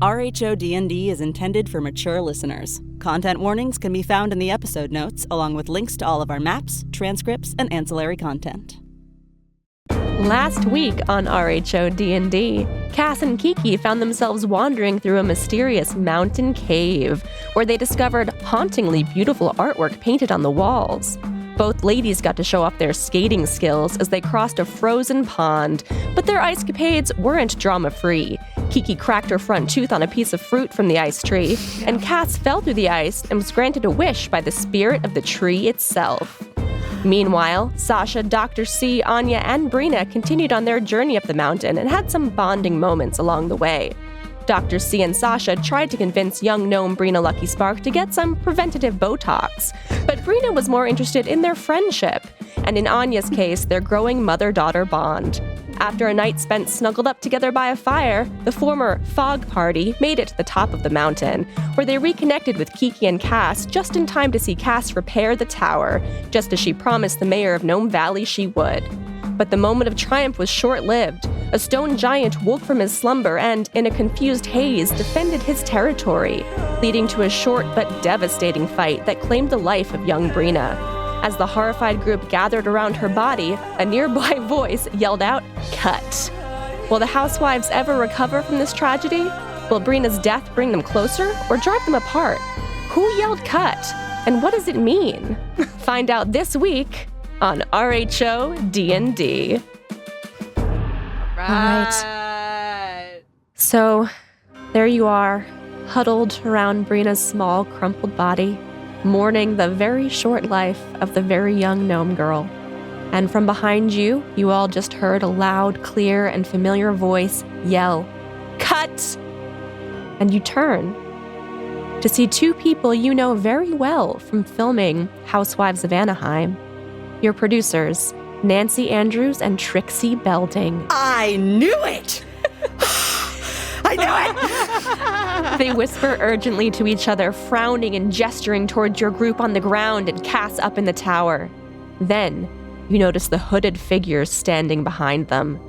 RHOD&D is intended for mature listeners. Content warnings can be found in the episode notes, along with links to all of our maps, transcripts, and ancillary content. Last week on RHOD&D, Cass and Kiki found themselves wandering through a mysterious mountain cave where they discovered hauntingly beautiful artwork painted on the walls. Both ladies got to show off their skating skills as they crossed a frozen pond, but their ice-capades weren't drama-free. Kiki cracked her front tooth on a piece of fruit from the ice tree, and Cass fell through the ice and was granted a wish by the spirit of the tree itself. Meanwhile, Sasha, Dr. C, Anya, and Brina continued on their journey up the mountain and had some bonding moments along the way. Dr. C and Sasha tried to convince young gnome Brina Lucky Spark to get some preventative Botox, but Brina was more interested in their friendship, and in Anya's case, their growing mother-daughter bond. After a night spent snuggled up together by a fire, the former Fog Party made it to the top of the mountain, where they reconnected with Kiki and Cass just in time to see Cass repair the tower, just as she promised the mayor of Gnome Valley she would. But the moment of triumph was short-lived. A stone giant woke from his slumber and, in a confused haze, defended his territory, leading to a short but devastating fight that claimed the life of young Brina. As the horrified group gathered around her body, a nearby voice yelled out, "Cut!" Will the Housewives ever recover from this tragedy? Will Brina's death bring them closer or drive them apart? Who yelled "cut"? And what does it mean? Find out this week on RHOD&D. All right. So, there you are, huddled around Brina's small, crumpled body, mourning the very short life of the very young gnome girl. And from behind you, you all just heard a loud, clear, and familiar voice yell, "Cut!" And you turn to see two people you know very well from filming Housewives of Anaheim. Your producers, Nancy Andrews and Trixie Belding. I knew it! I knew it! They whisper urgently to each other, frowning and gesturing towards your group on the ground and Cass up in the tower. Then, you notice the hooded figures standing behind them.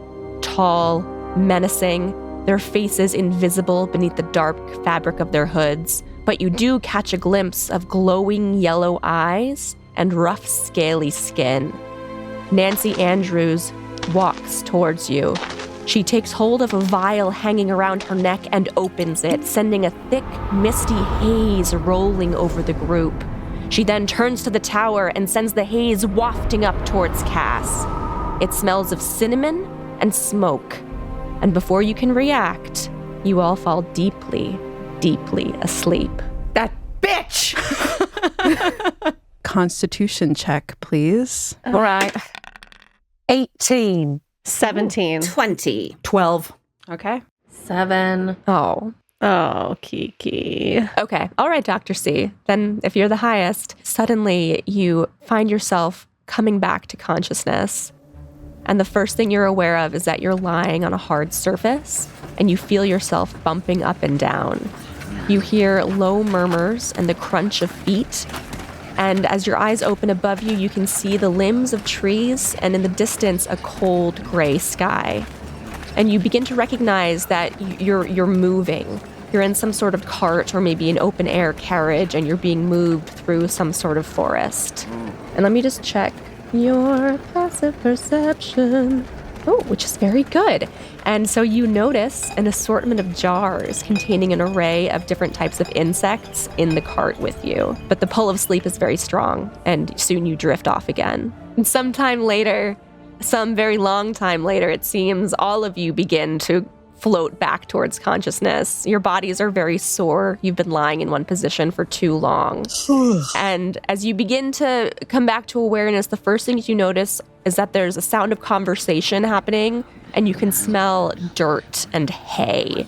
Tall, menacing, their faces invisible beneath the dark fabric of their hoods, but you do catch a glimpse of glowing yellow eyes and rough, scaly skin. Nancy Andrews walks towards you. She takes hold of a vial hanging around her neck and opens it, sending a thick, misty haze rolling over the group. She then turns to the tower and sends the haze wafting up towards Cass. It smells of cinnamon and smoke. And before you can react, you all fall deeply, deeply asleep. That bitch! Constitution check, please. All right. 18. 17. 20. 12. Okay. 7. Oh, Kiki. Okay. All right, Dr. C. Then if you're the highest, suddenly you find yourself coming back to consciousness. And the first thing you're aware of is that you're lying on a hard surface and you feel yourself bumping up and down. You hear low murmurs and the crunch of feet. And as your eyes open above you, you can see the limbs of trees and in the distance, a cold gray sky. And you begin to recognize that you're moving. You're in some sort of cart or maybe an open air carriage and you're being moved through some sort of forest. And let me just check your passive perception. Oh, which is very good. And so you notice an assortment of jars containing an array of different types of insects in the cart with you. But the pull of sleep is very strong, and soon you drift off again. And sometime later, some very long time later, it seems, all of you begin to float back towards consciousness. Your bodies are very sore. You've been lying in one position for too long. And as you begin to come back to awareness, the first thing you notice is that there's a sound of conversation happening, and you can smell dirt and hay.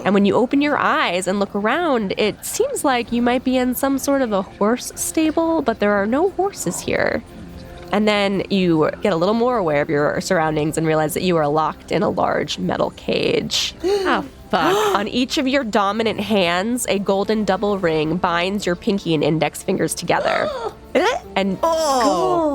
And when you open your eyes and look around, it seems like you might be in some sort of a horse stable, but there are no horses here. And then you get a little more aware of your surroundings and realize that you are locked in a large metal cage. Oh, fuck. On each of your dominant hands, a golden double ring binds your pinky and index fingers together. And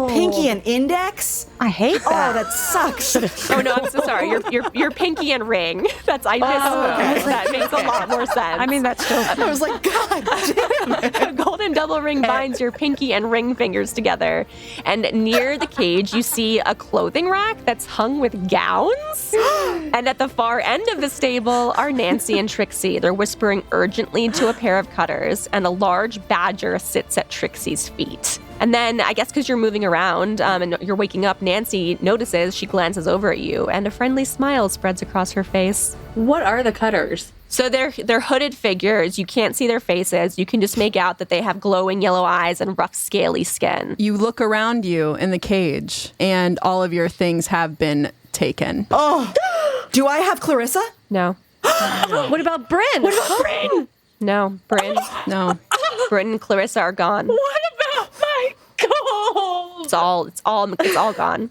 Pinky and index? I hate that. Oh, that sucks. oh no, I'm so sorry. Your pinky and ring. I misspoke. That makes a lot more sense. I mean, that's still. I was like, God damn. A golden double ring binds your pinky and ring fingers together. And near the cage, you see a clothing rack that's hung with gowns. And at the far end of the stable are Nancy and Trixie. They're whispering urgently to a pair of cutters, and a large badger sits at Trixie's feet. And then, I guess because you're moving around and you're waking up, Nancy notices, she glances over at you, and a friendly smile spreads across her face. What are the cutters? So they're hooded figures. You can't see their faces. You can just make out that they have glowing yellow eyes and rough, scaly skin. You look around you in the cage, and all of your things have been taken. Oh, do I have Clarissa? No. What about Bryn? What about Bryn? No. Bryn. No. Bryn and Clarissa are gone. What about my gold? It's all gone.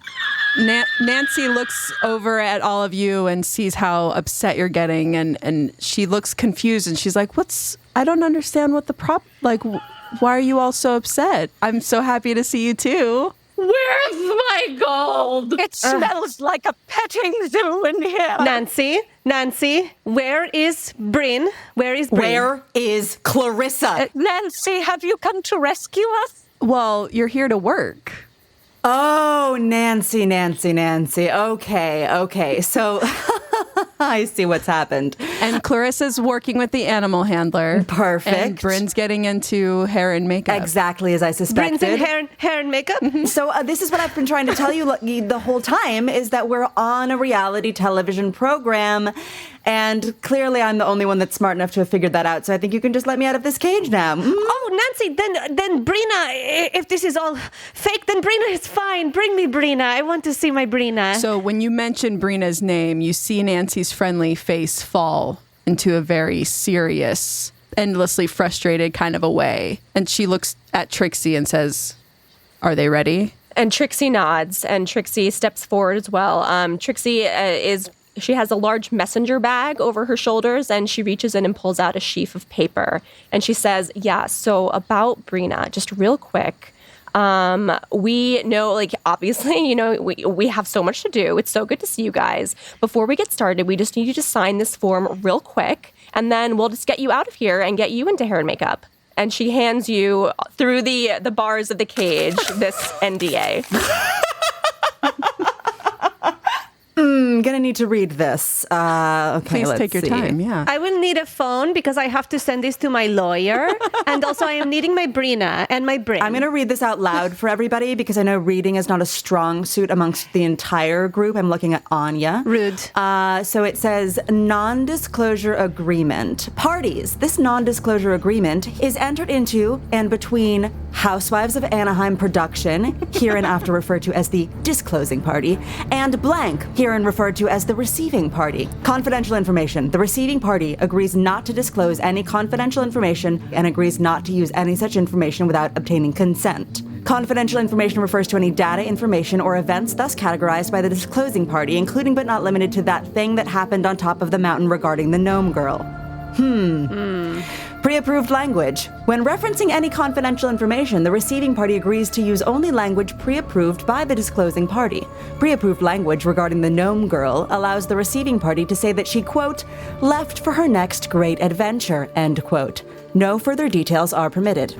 Nancy looks over at all of you and sees how upset you're getting, and she looks confused, and she's like, I don't understand what the why are you all so upset? I'm so happy to see you too. Where's my gold? It smells like a petting zoo in here. Nancy, where is Bryn? Where is Bryn? Where is Clarissa? Nancy, have you come to rescue us? Well, you're here to work. Oh, Nancy. Okay. So I see what's happened. And Clarissa's working with the animal handler. Perfect. And Bryn's getting into hair and makeup. Exactly as I suspected. Bryn's in hair and makeup? So this is what I've been trying to tell you the whole time, is that we're on a reality television program. And clearly I'm the only one that's smart enough to have figured that out. So I think you can just let me out of this cage now. Oh, Nancy, then Brina, if this is all fake, then Brina is fine. Bring me Brina. I want to see my Brina. So when you mention Brina's name, you see Nancy's friendly face fall into a very serious, endlessly frustrated kind of a way. And she looks at Trixie and says, "Are they ready?" And Trixie nods, and Trixie steps forward as well. Trixie she has a large messenger bag over her shoulders, and she reaches in and pulls out a sheaf of paper. And she says, so about Brina, just real quick. We know, obviously, we have so much to do. It's so good to see you guys. Before we get started, we just need you to sign this form real quick, and then we'll just get you out of here and get you into hair and makeup. And she hands you, through the bars of the cage, this NDA. Gonna need to read this. Okay, Please let's take your see. time, yeah. I will need a phone because I have to send this to my lawyer. And also I am needing my Brina and my Bryn. I'm going to read this out loud for everybody because I know reading is not a strong suit amongst the entire group. I'm looking at Anya. Rude. So it says non-disclosure agreement. Parties. This non-disclosure agreement is entered into and between Housewives of Anaheim production, hereinafter referred to as the disclosing party, and blank, herein referred to as the receiving party. Confidential information. The receiving party agrees not to disclose any confidential information and agrees not to use any such information without obtaining consent. Confidential information refers to any data, information, or events thus categorized by the disclosing party, including but not limited to that thing that happened on top of the mountain regarding the gnome girl. Pre-approved language. When referencing any confidential information, the receiving party agrees to use only language pre-approved by the disclosing party. Pre-approved language regarding the gnome girl allows the receiving party to say that she, quote, left for her next great adventure, end quote. No further details are permitted.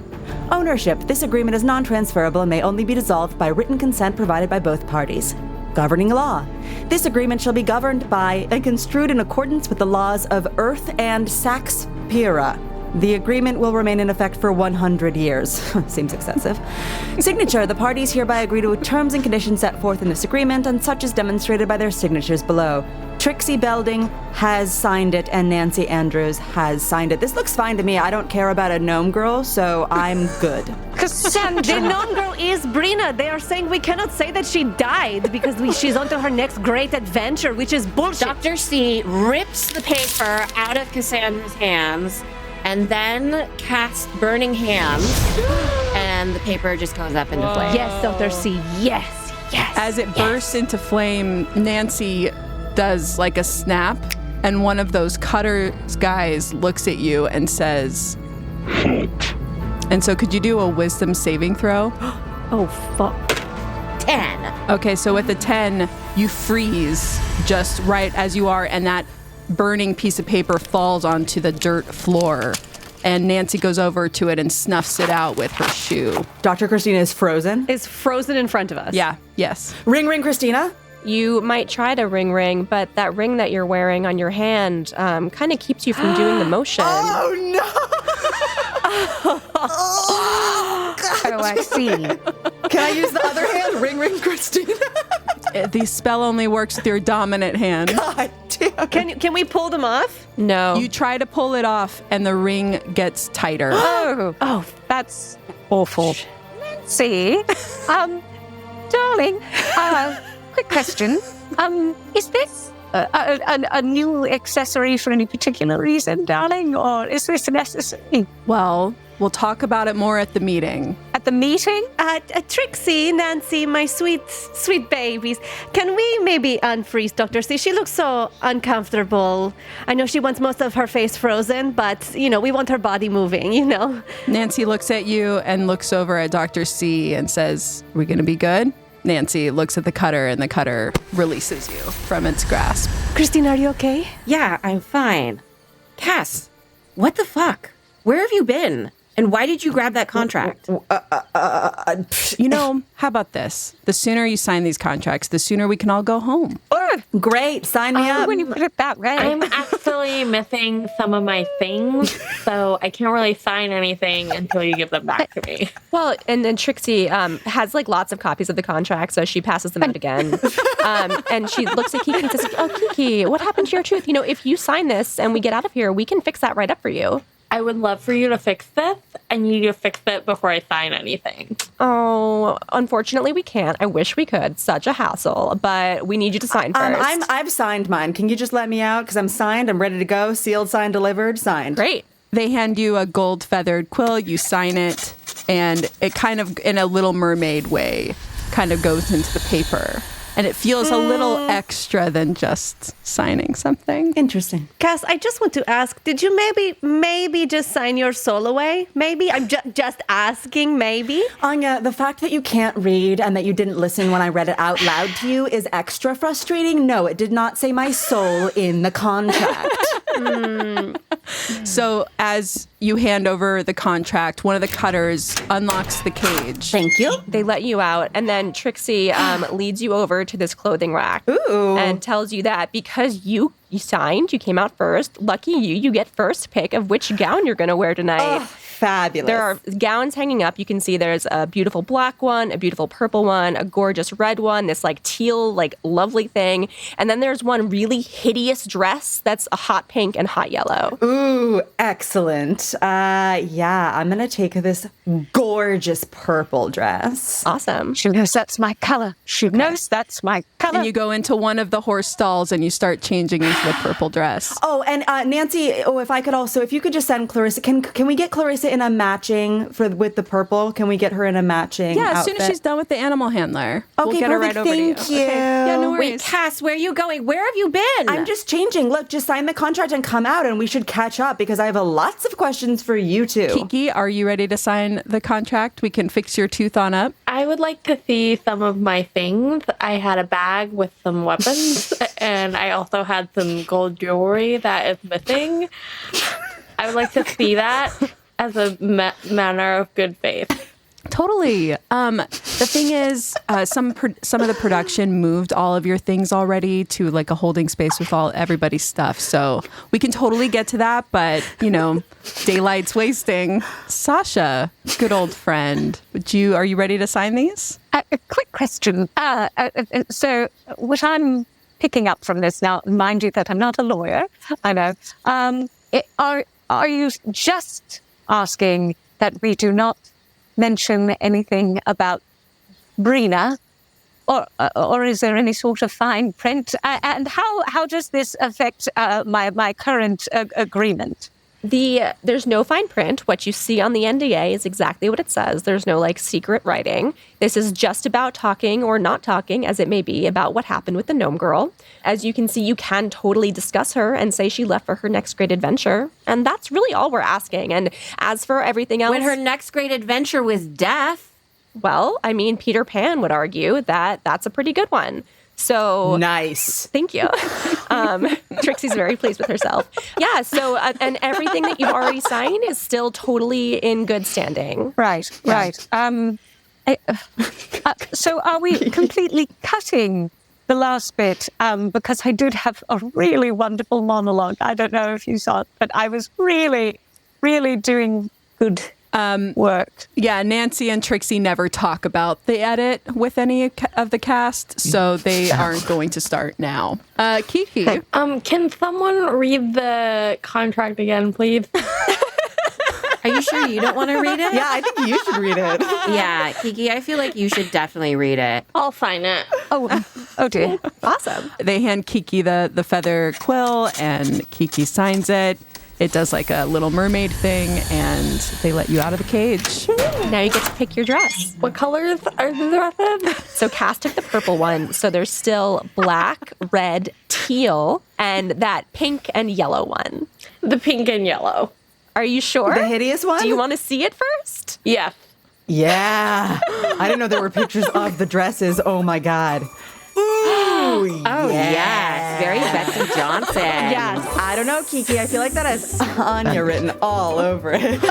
Ownership. This agreement is non-transferable and may only be dissolved by written consent provided by both parties. Governing law. This agreement shall be governed by and construed in accordance with the laws of Earth and Sax Pira. The agreement will remain in effect for 100 years. Seems excessive. Signature. The parties hereby agree to terms and conditions set forth in this agreement, and such is demonstrated by their signatures below. Trixie Belding has signed it, and Nancy Andrews has signed it. This looks fine to me. I don't care about a gnome girl, so I'm good. Cassandra! The gnome girl is Brina. They are saying we cannot say that she died because she's on to her next great adventure, which is bullshit. Dr. C rips the paper out of Cassandra's hands and then casts burning hands, and the paper just goes up into flames. Yes, Dr. C. Yes. As it bursts into flame, Nancy does like a snap, and one of those cutter guys looks at you and says, And so could you do a wisdom saving throw? Oh, fuck. 10. Okay, so with the 10, you freeze just right as you are, and that burning piece of paper falls onto the dirt floor. And Nancy goes over to it and snuffs it out with her shoe. Dr. Christina is frozen. Is frozen in front of us. Yeah, yes. Ring, Christina. You might try to ring, but that ring that you're wearing on your hand kind of keeps you from doing the motion. Oh, no. Oh, I see. Can I use the other hand? Ring, Christina. The spell only works with your dominant hand. God damn. Can we pull them off? No. You try to pull it off, and the ring gets tighter. Oh, that's awful. Nancy, darling, quick question. Is this a new accessory for any particular reason, darling, or is this necessary? Well, we'll talk about it more at the meeting. At the meeting? Trixie, Nancy, my sweet babies. Can we maybe unfreeze Dr. C? She looks so uncomfortable. I know she wants most of her face frozen, but, we want her body moving, Nancy looks at you and looks over at Dr. C and says, "We gonna be good?" Nancy looks at the cutter, and the cutter releases you from its grasp. Christine, are you okay? Yeah, I'm fine. Cass, what the fuck? Where have you been? And why did you grab that contract? How about this? The sooner you sign these contracts, the sooner we can all go home. Great. Sign me up. When you put it that way. I'm actually missing some of my things, so I can't really sign anything until you give them back to me. Well, and then Trixie has lots of copies of the contract, so she passes them out again. And she looks at Kiki and says, "Oh, Kiki, what happened to your tooth? If you sign this and we get out of here, we can fix that right up for you." I would love for you to fix this. I need you to fix it before I sign anything. Oh, unfortunately we can't. I wish we could. Such a hassle. But we need you to sign first. I've signed mine. Can you just let me out? Because I'm signed. I'm ready to go. Sealed, signed, delivered, signed. Great. They hand you a gold feathered quill. You sign it, and it kind of, in a Little Mermaid way, kind of goes into the paper. And it feels a little extra than just signing something. Interesting. Cass, I just want to ask, did you maybe just sign your soul away? Maybe? I'm just asking, maybe? Anya, the fact that you can't read and that you didn't listen when I read it out loud to you is extra frustrating. No, it did not say my soul in the contract. So as you hand over the contract, one of the cutters unlocks the cage. Thank you. They let you out, and then Trixie leads you over to this clothing rack. Ooh. And tells you that because you signed, you came out first, lucky you get first pick of which gown you're going to wear tonight. Oh, fabulous. There are gowns hanging up. You can see there's a beautiful black one, a beautiful purple one, a gorgeous red one, this teal, lovely thing. And then there's one really hideous dress that's a hot pink and hot yellow. Ooh, excellent. Yeah, I'm going to take this gorgeous purple dress. Awesome. She knows that's my color. She knows that's my color. And you go into one of the horse stalls and you start changing into the purple dress. Oh, and Nancy, if you could just send Clarissa, can we get Clarissa in a matching with the purple? Can we get her in a matching Yeah, as outfit? soon as she's done with the animal handler. Okay, we'll get her right perfect. over Thank to you. you. Okay. Yeah, no worries. Wait, Cass, where are you going? Where have you been? I'm just changing. Look, just sign the contract and come out, and we should catch up because I have lots of questions for you two. Kiki, are you ready to sign the contract? We can fix your tooth on up. I would like to see some of my things. I had a bag with some weapons, and I also had some gold jewelry that is missing. I would like to see that as a manner of good faith. Totally. The thing is, some of the production moved all of your things already to a holding space with everybody's stuff. So we can totally get to that. But daylight's wasting. Sasha, good old friend, are you ready to sign these? A quick question. So what I'm picking up from this now, mind you that I'm not a lawyer, I know. Are you just asking that we do not mention anything about Brina, or is there any sort of fine print? And how does this affect my current agreement? There's no fine print. What you see on the NDA is exactly what it says. There's no secret writing. This is just about talking or not talking, as it may be, about what happened with the gnome girl. As you can see, you can totally discuss her and say she left for her next great adventure. And that's really all we're asking. And as for everything else... When her next great adventure was death. Well, I mean, Peter Pan would argue that that's a pretty good one. So nice. Thank you. Trixie's very pleased with herself. Yeah. So and everything that you've already signed is still totally in good standing. Right. So are we completely cutting the last bit? Because I did have a really wonderful monologue. I don't know if you saw it, but I was really, really doing good work. Yeah, Nancy and Trixie never talk about the edit with any of the cast, so they aren't going to start now. Kiki. Can someone read the contract again, please? Are you sure you don't want to read it? Yeah, I think you should read it. Yeah, Kiki, I feel like you should definitely read it. I'll sign it. Oh dear. Awesome. They hand Kiki the feather quill, and Kiki signs it. It does a Little Mermaid thing, and they let you out of the cage. Now you get to pick your dress. What colors are the dresses? So Cass took the purple one. So there's still black, red, teal, and that pink and yellow one. The pink and yellow. Are you sure? The hideous one? Do you want to see it first? Yeah. Yeah. I didn't know there were pictures of the dresses. Oh, my God. Ooh, Oh, yes. Very Betsy Johnson. Yes. I don't know, Kiki. I feel like that has Anya written all over it.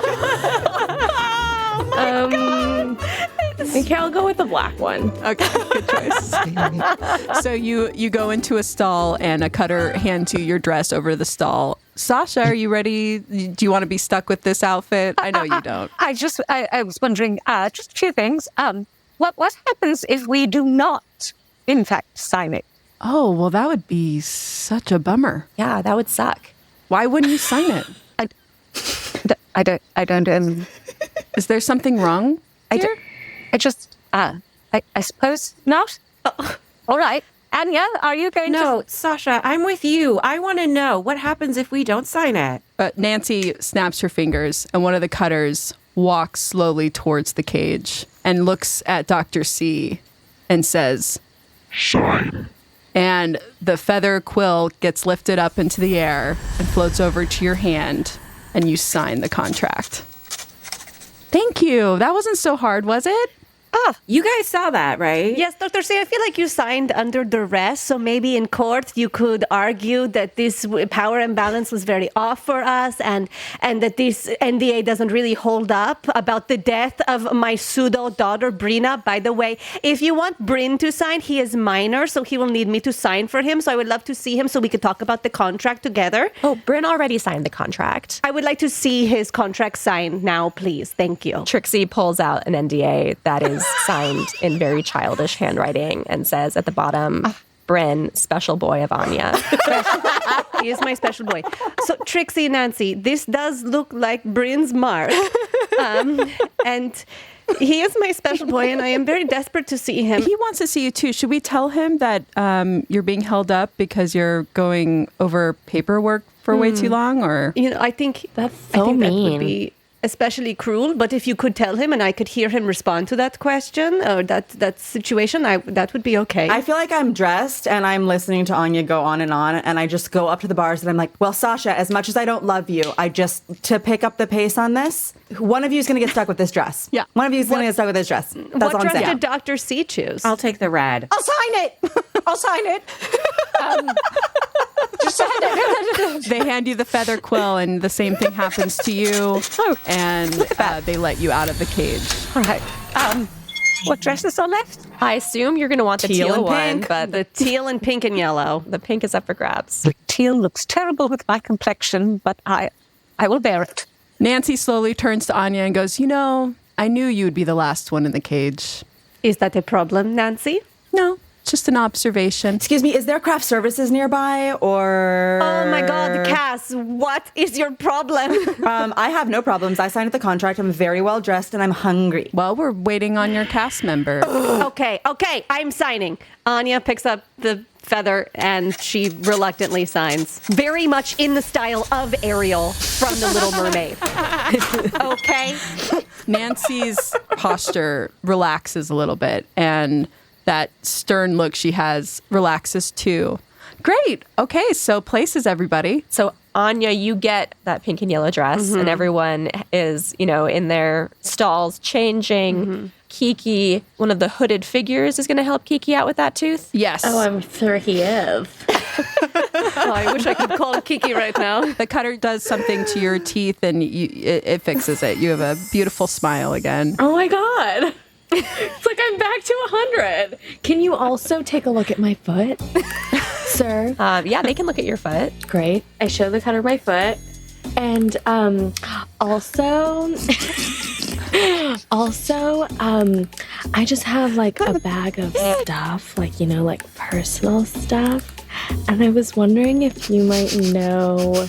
Okay, I'll go with the black one. Okay, good choice. So you go into a stall, and a cutter hands you your dress over the stall. Sasha, are you ready? Do you want to be stuck with this outfit? I know you don't. I was wondering, just a few things. What happens if we do not, in fact, sign it? Oh, well, that would be such a bummer. Yeah, that would suck. Why wouldn't you sign it? I don't. Is there something wrong here? I suppose not. All right. Anya, are you going to... No, Sasha, I'm with you. I want to know what happens if we don't sign it. Nancy snaps her fingers, and one of the cutters walks slowly towards the cage and looks at Dr. C and says, "Sign." And the feather quill gets lifted up into the air and floats over to your hand, and you sign the contract. Thank you. That wasn't so hard, was it? You guys saw that, right? Yes, Dr. C, I feel like you signed under duress, so maybe in court you could argue that this power imbalance was very off for us and that this NDA doesn't really hold up about the death of my pseudo-daughter, Brina. By the way, if you want Bryn to sign, he is minor, so he will need me to sign for him, so I would love to see him so we could talk about the contract together. Oh, Bryn already signed the contract. I would like to see his contract signed now, please. Thank you. Trixie pulls out an NDA that is signed in very childish handwriting and says at the bottom, Bryn, special boy of Anya. He is my special boy. So, Trixie, Nancy, this does look like Bryn's mark. And he is my special boy, and I am very desperate to see him. He wants to see you, too. Should we tell him that you're being held up because you're going over paperwork for way too long? Or I think so that would mean. be especially cruel. But if you could tell him and I could hear him respond to that question or that situation, that would be okay. I feel like I'm dressed and I'm listening to Anya go on, and I just go up to the bars and I'm like, well, Sasha, as much as I don't love you, to pick up the pace on this, one of you is going to get stuck with this dress. Yeah. One of you is going to get stuck with this dress. That's what all I'm dress saying. did Dr. C choose? I'll take the red. I'll sign it. Just sign it. they hand you the feather quill, and the same thing happens to you. And they let you out of the cage. All right. What dresses are left? I assume you're going to want the teal and one, pink, but the teal and pink and yellow. the pink is up for grabs. The teal looks terrible with my complexion, but I will bear it. Nancy slowly turns to Anya and goes, I knew you would be the last one in the cage. Is that a problem, Nancy? No, just an observation. Excuse me, is there craft services nearby or... Oh my God, Cass, what is your problem? I have no problems. I signed the contract. I'm very well dressed and I'm hungry. Well, we're waiting on your cast member. Okay, I'm signing. Anya picks up the feather and she reluctantly signs. Very much in the style of Ariel from The Little Mermaid. Okay? Nancy's posture relaxes a little bit, and that stern look she has relaxes too. Great. Okay, so places, everybody. So Anya, you get that pink and yellow dress, and everyone is, in their stalls changing. Kiki, one of the hooded figures, is going to help Kiki out with that tooth. Yes. Oh, I'm sure he is. Oh, I wish I could call Kiki right now. The cutter does something to your teeth, and it fixes it. You have a beautiful smile again. Oh my God. It's like I'm back to 100. Can you also take a look at my foot, sir? Yeah, they can look at your foot. Great. I show the cutter my foot. And also, I just have like a bag of stuff, like, like personal stuff. And I was wondering if you might know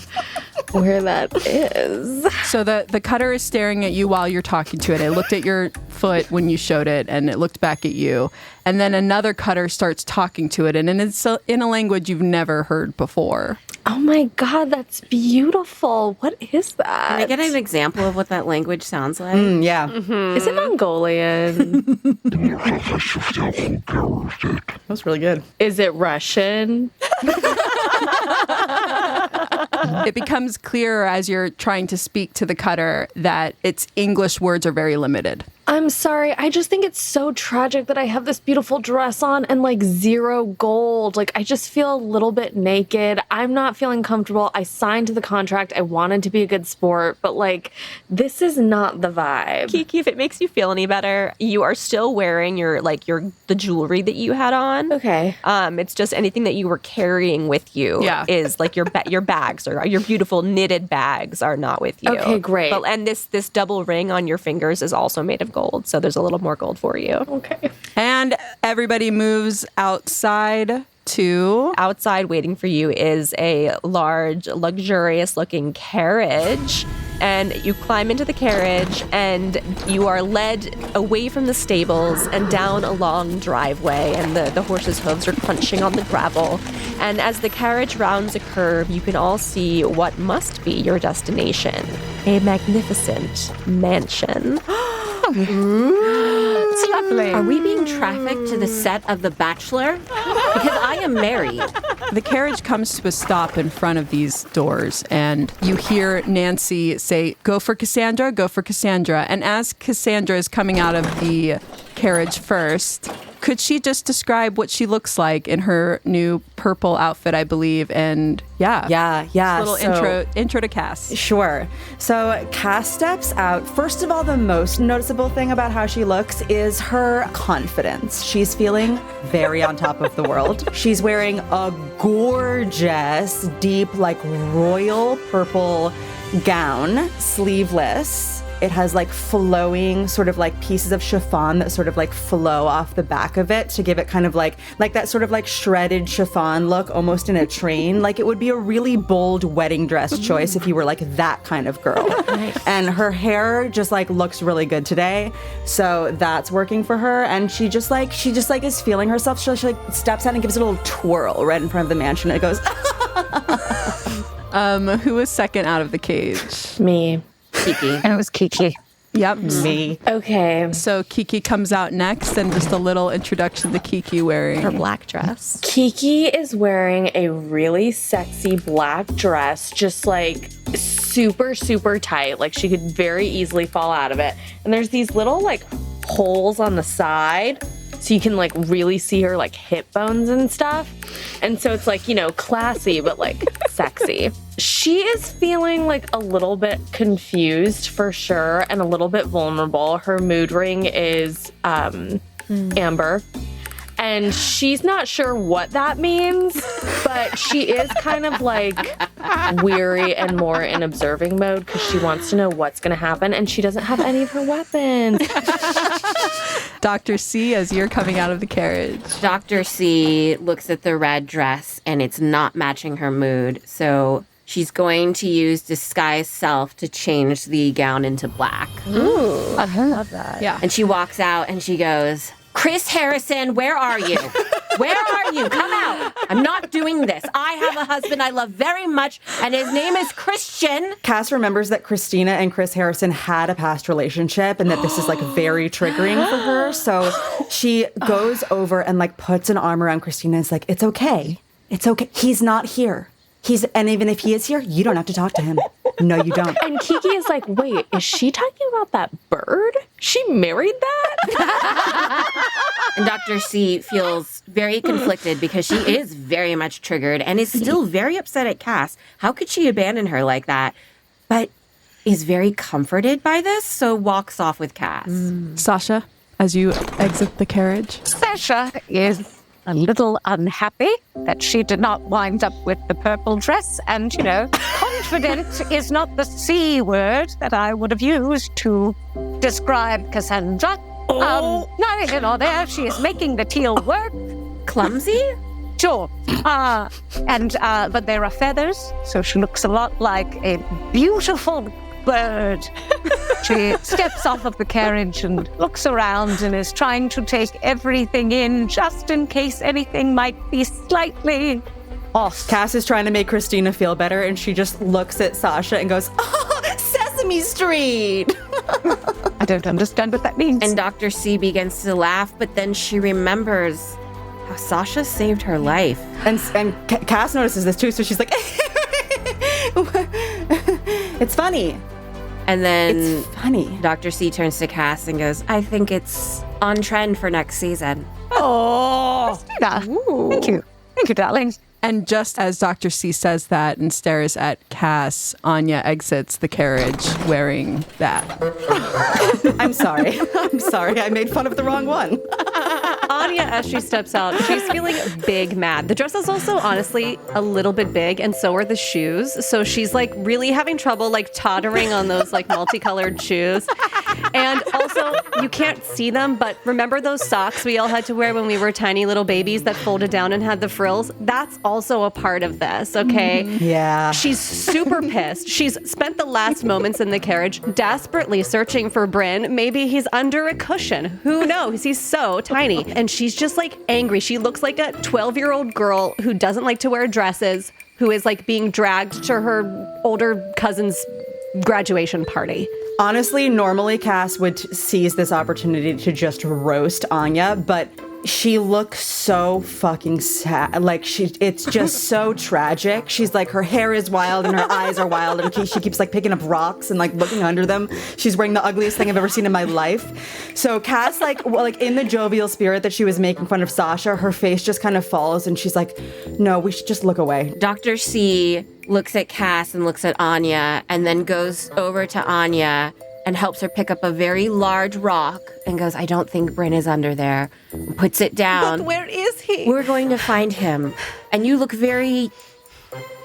where that is. So the cutter is staring at you while you're talking to it. It looked at your foot when you showed it, and it looked back at you. And then another cutter starts talking to it, and it's in a language you've never heard before. Oh my God, that's beautiful. What is that? Can I get an example of what that language sounds like? Yeah. Is it Mongolian? That's really good. Is it Russian? It becomes clearer as you're trying to speak to the cutter that its English words are very limited. I'm sorry. I just think it's so tragic that I have this beautiful dress on and like zero gold. Like, I just feel a little bit naked. I'm not feeling comfortable. I signed the contract. I wanted to be a good sport, but like, this is not the vibe. Kiki, if it makes you feel any better, you are still wearing the jewelry that you had on. Okay. It's just anything that you were carrying with you is like your bags or your beautiful knitted bags are not with you. Okay, great. But, and this double ring on your fingers is also made of gold, so there's a little more gold for you. Okay. And everybody moves outside to... Outside waiting for you is a large, luxurious-looking carriage. And you climb into the carriage, and you are led away from the stables and down a long driveway, and the horses' hooves are crunching on the gravel. And as the carriage rounds a curve, you can all see what must be your destination. A magnificent mansion. It's lovely. Are we being trafficked to the set of The Bachelor? Because I am married. The carriage comes to a stop in front of these doors, and you hear Nancy say, "Go for Cassandra, go for Cassandra." And as Cassandra is coming out of the carriage first, could she just describe what she looks like in her new purple outfit, I believe? And yeah. Yeah. Little intro to Cass. Sure. So Cass steps out. First of all, the most noticeable thing about how she looks is her confidence. She's feeling very on top of the world. She's wearing a gorgeous, deep, like royal purple gown, sleeveless. It has like flowing sort of like pieces of chiffon that sort of like flow off the back of it to give it kind of like that sort of like shredded chiffon look almost in a train. Like it would be a really bold wedding dress choice if you were like that kind of girl. Nice. And her hair just like looks really good today. So that's working for her. And she just like is feeling herself. She like steps out and gives it a little twirl right in front of the mansion. And it goes, who was second out of the cage? Me. Kiki. And it was Kiki. Yep. Me. Okay. So Kiki comes out next, and just a little introduction to Kiki wearing Her black dress. Kiki is wearing a really sexy black dress, just like super, super tight. Like she could very easily fall out of it. And there's these little like holes on the side, so you can like really see her like hip bones and stuff. And so it's like, classy, but like sexy. She is feeling like a little bit confused for sure and a little bit vulnerable. Her mood ring is amber. And she's not sure what that means, but she is kind of like weary and more in observing mode because she wants to know what's going to happen, and she doesn't have any of her weapons. Dr. C, as you're coming out of the carriage. Dr. C looks at the red dress and it's not matching her mood. So she's going to use disguise self to change the gown into black. Ooh, I love that. Yeah. And she walks out and she goes, Chris Harrison, where are you? Where are you? Come out. I'm not doing this. I have a husband I love very much, and his name is Christian. Cass remembers that Christina and Chris Harrison had a past relationship and that this is like very triggering for her. So she goes over and like puts an arm around Christina and is like, it's okay. It's okay. He's not here. And even if he is here, you don't have to talk to him. No, you don't. And Kiki is like, wait, is she talking about that bird? She married that? And Dr. C feels very conflicted because she is very much triggered and is still very upset at Cass. How could she abandon her like that? But is very comforted by this, so walks off with Cass. Sasha, as you exit the carriage. Sasha is a little unhappy that she did not wind up with the purple dress. And, confident is not the C word that I would have used to describe Cassandra. There she is making the teal work. Clumsy? Sure. But there are feathers, so she looks a lot like a beautiful bird. She steps off of the carriage and looks around and is trying to take everything in just in case anything might be slightly off. Cass is trying to make Christina feel better, and she just looks at Sasha and goes, oh, Sesame Street. I don't understand what that means. And Dr. C begins to laugh, but then she remembers how Sasha saved her life. And Cass notices this too, so she's like, it's funny. And then It's funny. Dr. C turns to Cass and goes, I think it's on trend for next season. Oh, thank you. Thank you, darling. And just as Dr. C says that and stares at Cass, Anya exits the carriage wearing that. I'm sorry. I made fun of the wrong one. Anya, as she steps out, she's feeling big mad. The dress is also honestly a little bit big, and so are the shoes. So she's like really having trouble like tottering on those like multicolored shoes. And also, you can't see them, but remember those socks we all had to wear when we were tiny little babies that folded down and had the frills? That's also a part of this, okay? Yeah. She's super pissed. She's spent the last moments in the carriage desperately searching for Bryn. Maybe he's under a cushion. Who knows? He's so tiny. And she's just like angry. She looks like a 12-year-old girl who doesn't like to wear dresses, who is like being dragged to her older cousin's graduation party. Honestly, normally Cass would seize this opportunity to just roast Anya, but she looks so fucking sad. Like it's just so tragic. She's like, her hair is wild and her eyes are wild, and she keeps like picking up rocks and like looking under them. She's wearing the ugliest thing I've ever seen in my like. So Cass, like in the jovial spirit that she was making fun of Sasha, her face just kind of falls, and she's like, no, we should just look away. Dr. C looks at Cass and looks at Anya and then goes over to Anya and helps her pick up a very large rock and goes, I don't think Bryn is under there. And puts it down. But where is he? We're going to find him. And you look very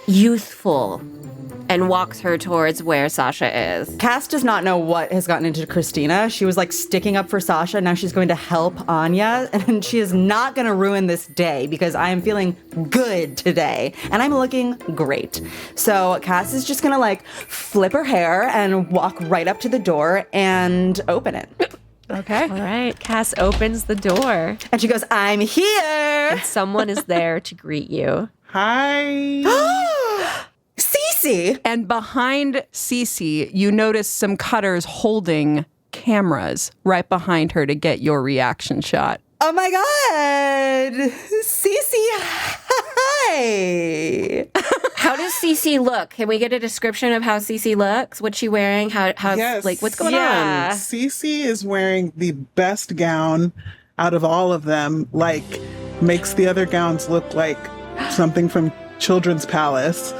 youthful. And walks her towards where Sasha is. Cass does not know what has gotten into Christina. She was like sticking up for Sasha. Now she's going to help Anya. And she is not going to ruin this day because I am feeling good today. And I'm looking great. So Cass is just going to like flip her hair and walk right up to the door and open it. Okay. All right. Cass opens the door. And she goes, I'm here. And someone is there to greet you. Hi. Cece. And behind Cece, you notice some cutters holding cameras right behind her to get your reaction shot. Oh my God. Cece, hi. How does Cece look? Can we get a description of how Cece looks? What's she wearing? How's Yes. like what's going Yeah. on? Cece is wearing the best gown out of all of them, like makes the other gowns look like something from Children's Palace.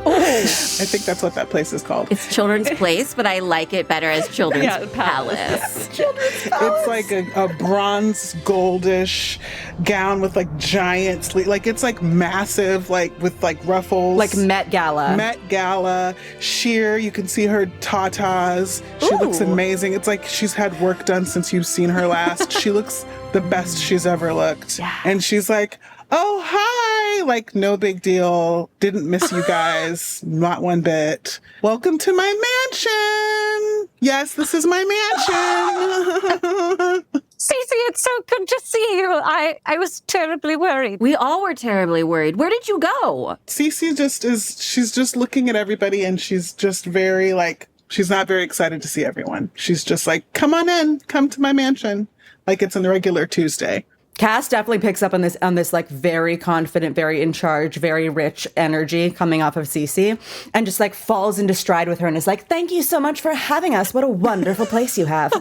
I think that's what that place is called. It's Children's Place, but I like it better as Children's Palace. It's like a bronze goldish gown with like giant sleeves. Like it's like massive, like with like ruffles. Like Met Gala. Met Gala. Sheer. You can see her tatas. She looks amazing. It's like she's had work done since you've seen her last. She looks the best she's ever looked. Yeah. And she's like, oh, hi. Like, no big deal. Didn't miss you guys. Not one bit. Welcome to my mansion. Yes, this is my mansion. Cece, it's so good to see you. I was terribly worried. We all were terribly worried. Where did you go? Cece she's just looking at everybody and she's just very like, she's not very excited to see everyone. She's just like, come on in, come to my mansion. Like it's a regular Tuesday. Cass definitely picks up on this like very confident, very in charge, very rich energy coming off of Cece and just like falls into stride with her and is like, thank you so much for having us. What a wonderful place you have.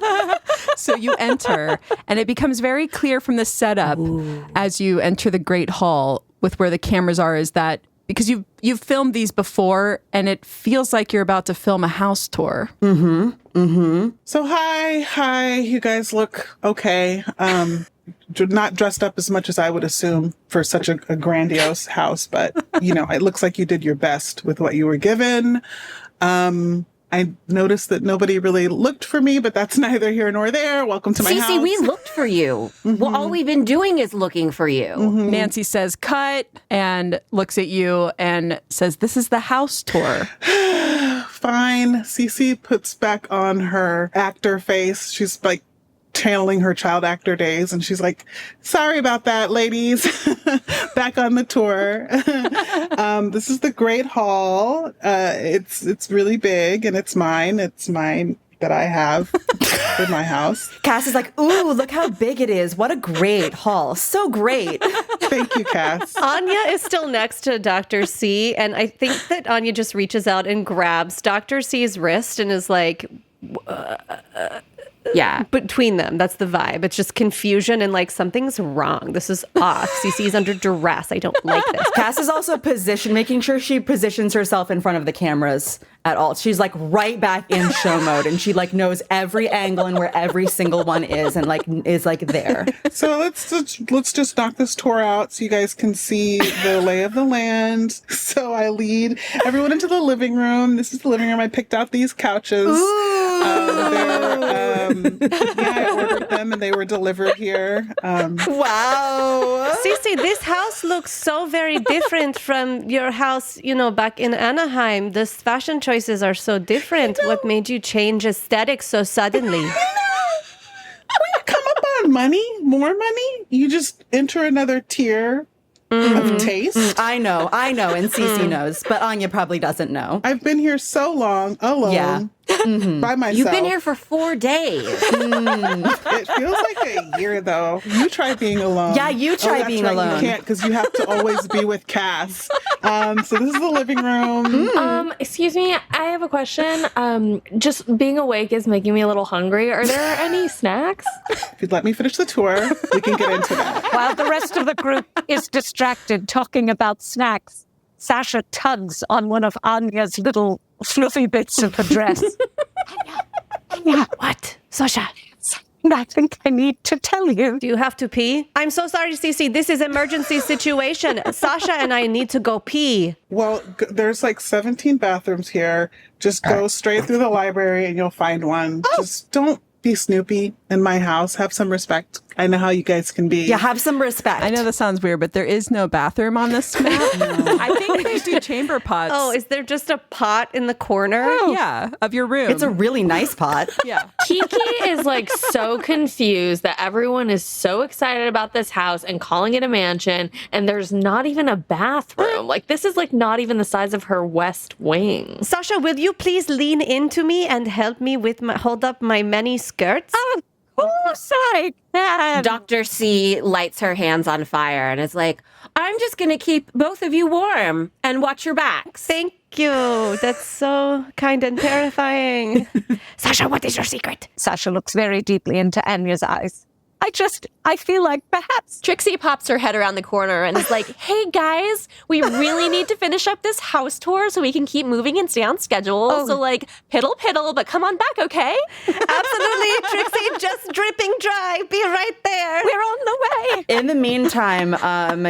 So you enter and it becomes very clear from the setup as you enter the Great Hall with where the cameras are is that because you've filmed these before and it feels like you're about to film a house tour. So hi, you guys look okay. Not dressed up as much as I would assume for such a grandiose house, but you know, it looks like you did your best with what you were given. I noticed that nobody really looked for me, but that's neither here nor there. Welcome to my house. Cece, we looked for you. Well, all we've been doing is looking for you. Nancy says, cut, and looks at you and says, this is the house tour. Fine. Cece puts back on her actor face. She's like channeling her child actor days. And she's like, sorry about that, ladies. Back on the tour. This is the Great Hall. It's really big and it's mine. It's mine that I have in my house. Cass is like, ooh, look how big it is. What a great hall. So great. Thank you, Cass. Anya is still next to Dr. C, and I think that Anya just reaches out and grabs Dr. C's wrist and is like, yeah. Between them, that's the vibe. It's just confusion and like something's wrong. This is off. Cece's under duress. I don't like this. Cass is also making sure she positions herself in front of the cameras at all. She's like right back in show mode and she like knows every angle and where every single one is and like is like there. So let's just knock this tour out so you guys can see the lay of the land. So I lead everyone into the living room. This is the living room. I picked out these couches. I ordered them and they were delivered here. Wow. Cece, this house looks so very different from your house, back in Anaheim. The fashion choices are so different. What made you change aesthetics so suddenly? When you come up on more money, you just enter another tier of taste. I know, and Cece knows, but Anya probably doesn't know. I've been here so long, alone, by myself. You've been here for 4 days. It feels like a year, though. You try being alone. Yeah, you try being alone. You can't because you have to always be with Cass. So this is the living room. Excuse me, I have a question. Just being awake is making me a little hungry. Are there any snacks? If you'd let me finish the tour, we can get into that. While the rest of the group is distracted talking about snacks, Sasha tugs on one of Anya's little fluffy bits of her dress. Anya. What? Sasha? I think I need to tell you. Do you have to pee? I'm so sorry, Cece. This is emergency situation. Sasha and I need to go pee. Well, there's like 17 bathrooms here. Just go straight through the library and you'll find one. Just don't be Snoopy in my house. Have some respect. I know how you guys can be. Yeah, have some respect. I know this sounds weird, but there is no bathroom on this map. No. I think they do chamber pots. Oh, is there just a pot in the corner? Oh. Yeah, of your room. It's a really nice pot. Yeah. Kiki is like so confused that everyone is so excited about this house and calling it a mansion, and there's not even a bathroom. Like, this is like not even the size of her west wing. Sasha, will you please lean into me and help me with hold up my many skirts? Oh, sorry. Dr. C lights her hands on fire and is like, I'm just going to keep both of you warm and watch your backs. Thank you. That's so kind and terrifying. Sasha, what is your secret? Sasha looks very deeply into Anya's eyes. I feel like perhaps. Trixie pops her head around the corner and is like, hey guys, we really need to finish up this house tour so we can keep moving and stay on schedule. So like, piddle piddle, but come on back, okay? Absolutely, Trixie, just dripping dry. Be right there. We're on the way. In the meantime,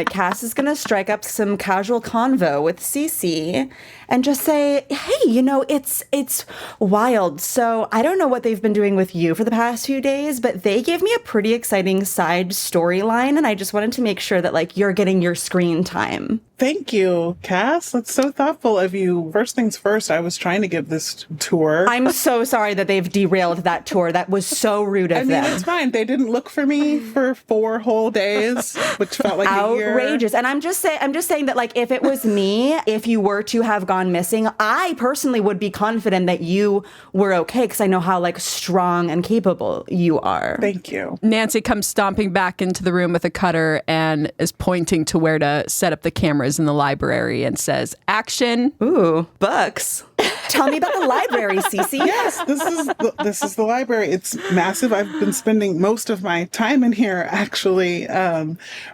Cass is going to strike up some casual convo with Cece and just say, hey, you know, it's wild. So I don't know what they've been doing with you for the past few days, but they gave me a pretty exciting side storyline, and I just wanted to make sure that, like, you're getting your screen time. Thank you, Cass. That's so thoughtful of you. First things first, I was trying to give this tour. I'm so sorry that they've derailed that tour. That was so rude of them. It's fine. They didn't look for me for 4 whole days, which felt like outrageous. a year. And I'm just saying that, like, if it was me, if you were to have gone missing, I personally would be confident that you were okay, because I know how, like, strong and capable you are. Thank you. Nancy comes stomping back into the room with a cutter and is pointing to where to set up the cameras in the library and says, action. Ooh, books. Tell me about the library, Cece. Yes, this is the library. It's massive. I've been spending most of my time in here actually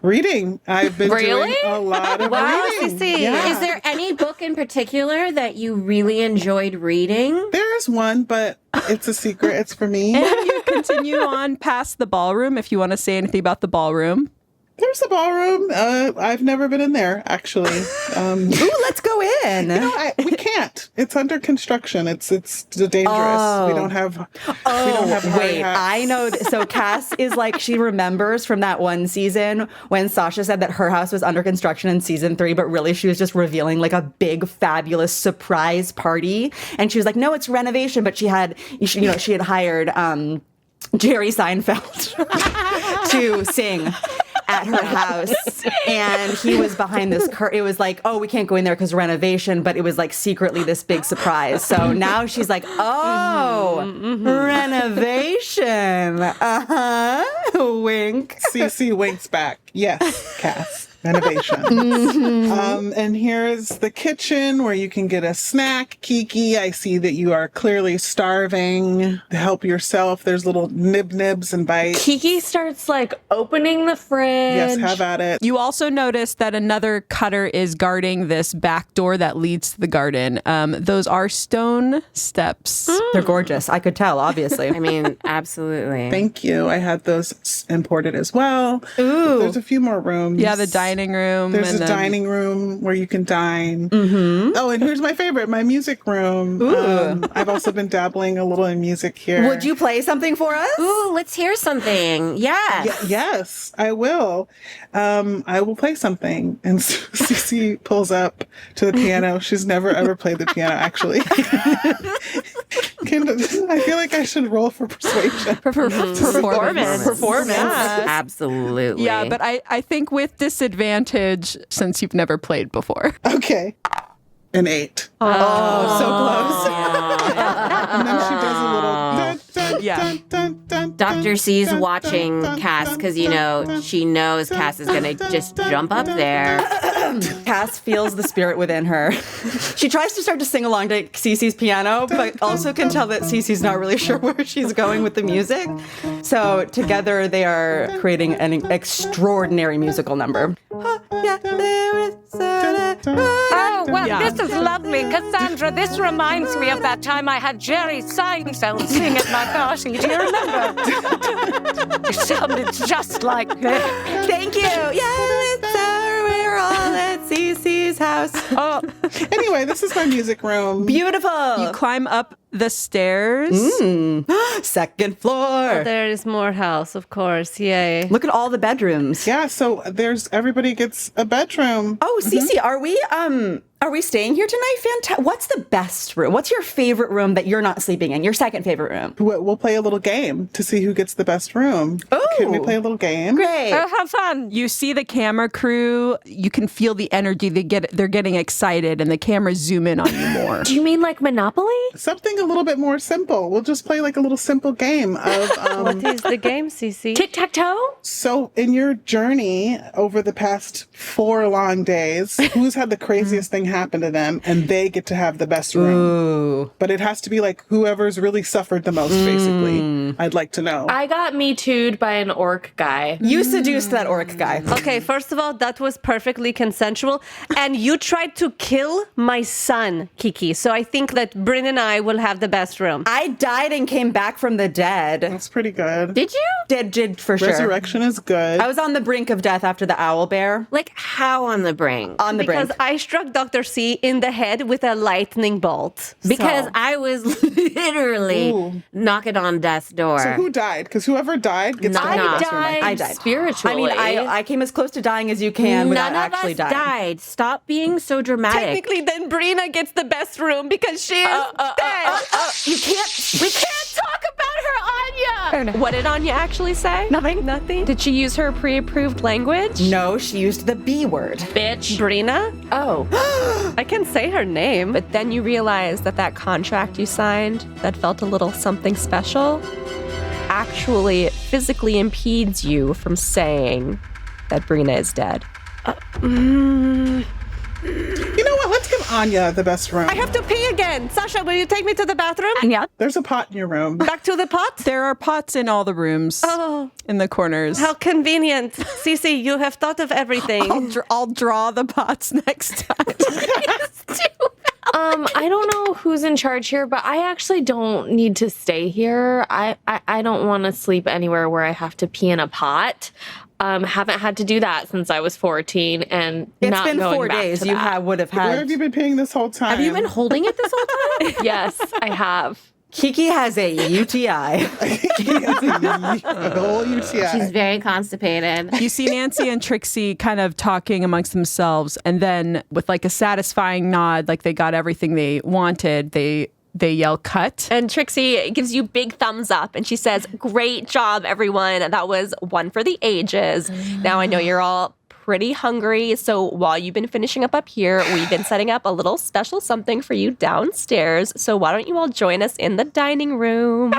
reading. I've been doing a lot of reading. Cece. Yeah. Is there any book in particular that you really enjoyed reading? There's one, but it's a secret. It's for me. And you continue on past the ballroom if you want to say anything about the ballroom. There's the ballroom. I've never been in there, actually. Ooh, let's go in. We can't. It's under construction. It's dangerous. Oh. We don't have. Wait, I know. So Cass is like, she remembers from that one season when Sasha said that her house was under construction in season 3, but really she was just revealing like a big, fabulous surprise party. And she was like, no, it's renovation. But she had hired Jerry Seinfeld to sing at her house, and he was behind this curtain. It was like, oh, we can't go in there because renovation, but it was like secretly this big surprise. So now she's like, oh, renovation. Wink. Cece winks back. Yes, Cass. Renovation. And here's the kitchen where you can get a snack. Kiki, I see that you are clearly starving. Help yourself. There's little nibs and bites. Kiki starts like opening the fridge. Yes, have at it. You also notice that another cutter is guarding this back door that leads to the garden. Those are stone steps. They're gorgeous. I could tell, obviously. I mean, absolutely. Thank you. I had those imported as well. Ooh. There's a few more rooms. Yeah, the dining room. There's and a then dining room where you can dine. Oh, and here's my favorite, my music room. I've also been dabbling a little in music here. Would you play something for us? Ooh, let's hear something. Yes. Yes, I will. I will play something. And Cece pulls up to the piano. She's never ever played the piano, actually. I feel like I should roll for persuasion. Performance. Absolutely. Yeah, but I think with disadvantage since you've never played before. Okay. An 8. Oh, so close. And then she does a little dun, dun, Yeah. dun, dun, dun, Dr. dun, C's dun, watching dun, Cass dun, because, dun, she knows Cass is going to just jump up there. Cass feels the spirit within her. She tries to start to sing along to Cece's piano, but also can tell that Cece's not really sure where she's going with the music. So together they are creating an extraordinary musical number. Oh, well, Yeah. this is lovely. Cassandra, this reminds me of that time I had Jerry Seinfeld sing at my party. Do you remember? It sounded just like that. Thank you. We're all at Cece's house. Oh, Anyway, this is my music room. Beautiful. You climb up the stairs. Second floor. There is more house, of course. Yay. Look at all the bedrooms. Yeah, so everybody gets a bedroom. Oh, Cece, are we staying here tonight? What's the best room? What's your favorite room that you're not sleeping in? Your second favorite room? We'll play a little game to see who gets the best room. Oh. Can we play a little game? Great. have fun. You see the camera crew. You can feel the energy. They're getting excited, and the cameras zoom in on you more. Do you mean like Monopoly? Something a little bit more simple. We'll just play like a little simple game of What is the game, Cece? Tic-tac-toe? so in your journey over the past 4 long days, who's had the craziest thing happen to them and they get to have the best room. Ooh. But it has to be like whoever's really suffered the most, basically. I'd like to know. I got Me Too'd by an orc guy. You seduced that orc guy. Okay, first of all, that was perfectly consensual. And you tried to kill my son, Kiki. So I think that Bryn and I will have the best room. I died and came back from the dead. That's pretty good. Did you? Did for sure. Resurrection is good. I was on the brink of death after the owl bear. Like, how on the brink? On the Because brink. I struck Dr. C in the head with a lightning bolt. Because So- I was literally Ooh. knocking on death's door. So who died? Because whoever died gets to I have the best room. died. I died. Spiritually. I mean, I came as close to dying as you can without None of actually us dying. died. Stop being so dramatic. Technically, then Brina gets the best room because she is dead. You can't. We can't talk about her, Anya. What did Anya actually say? Nothing. Did she use her pre-approved language? No, she used the B word. Bitch. Brina? Oh. I can say her name. But then you realize that contract you signed that felt a little something special actually physically impedes you from saying that Brina is dead. You know what? Let's give Anya the best room. I have to pee again. Sasha, will you take me to the bathroom? Yeah. There's a pot in your room. Back to the pot? There are pots in all the rooms. Oh. In the corners. How convenient. Cece, you have thought of everything. I'll draw the pots next time. I don't know who's in charge here, but I actually don't need to stay here. I don't want to sleep anywhere where I have to pee in a pot. Haven't had to do that since I was 14, and It's not been going 4 back days. to You that. would have Where had. have you been paying this whole time? Have you been holding it this whole time? Yes, I have. Kiki has a UTI. a whole UTI. She's very constipated. You see Nancy and Trixie kind of talking amongst themselves, and then with like a satisfying nod, like they got everything they wanted, they yell cut. And Trixie gives you big thumbs up and she says, "Great job, everyone. That was one for the ages." Now I know you're all pretty hungry, so while you've been finishing up here, we've been setting up a little special something for you downstairs. So why don't you all join us in the dining room?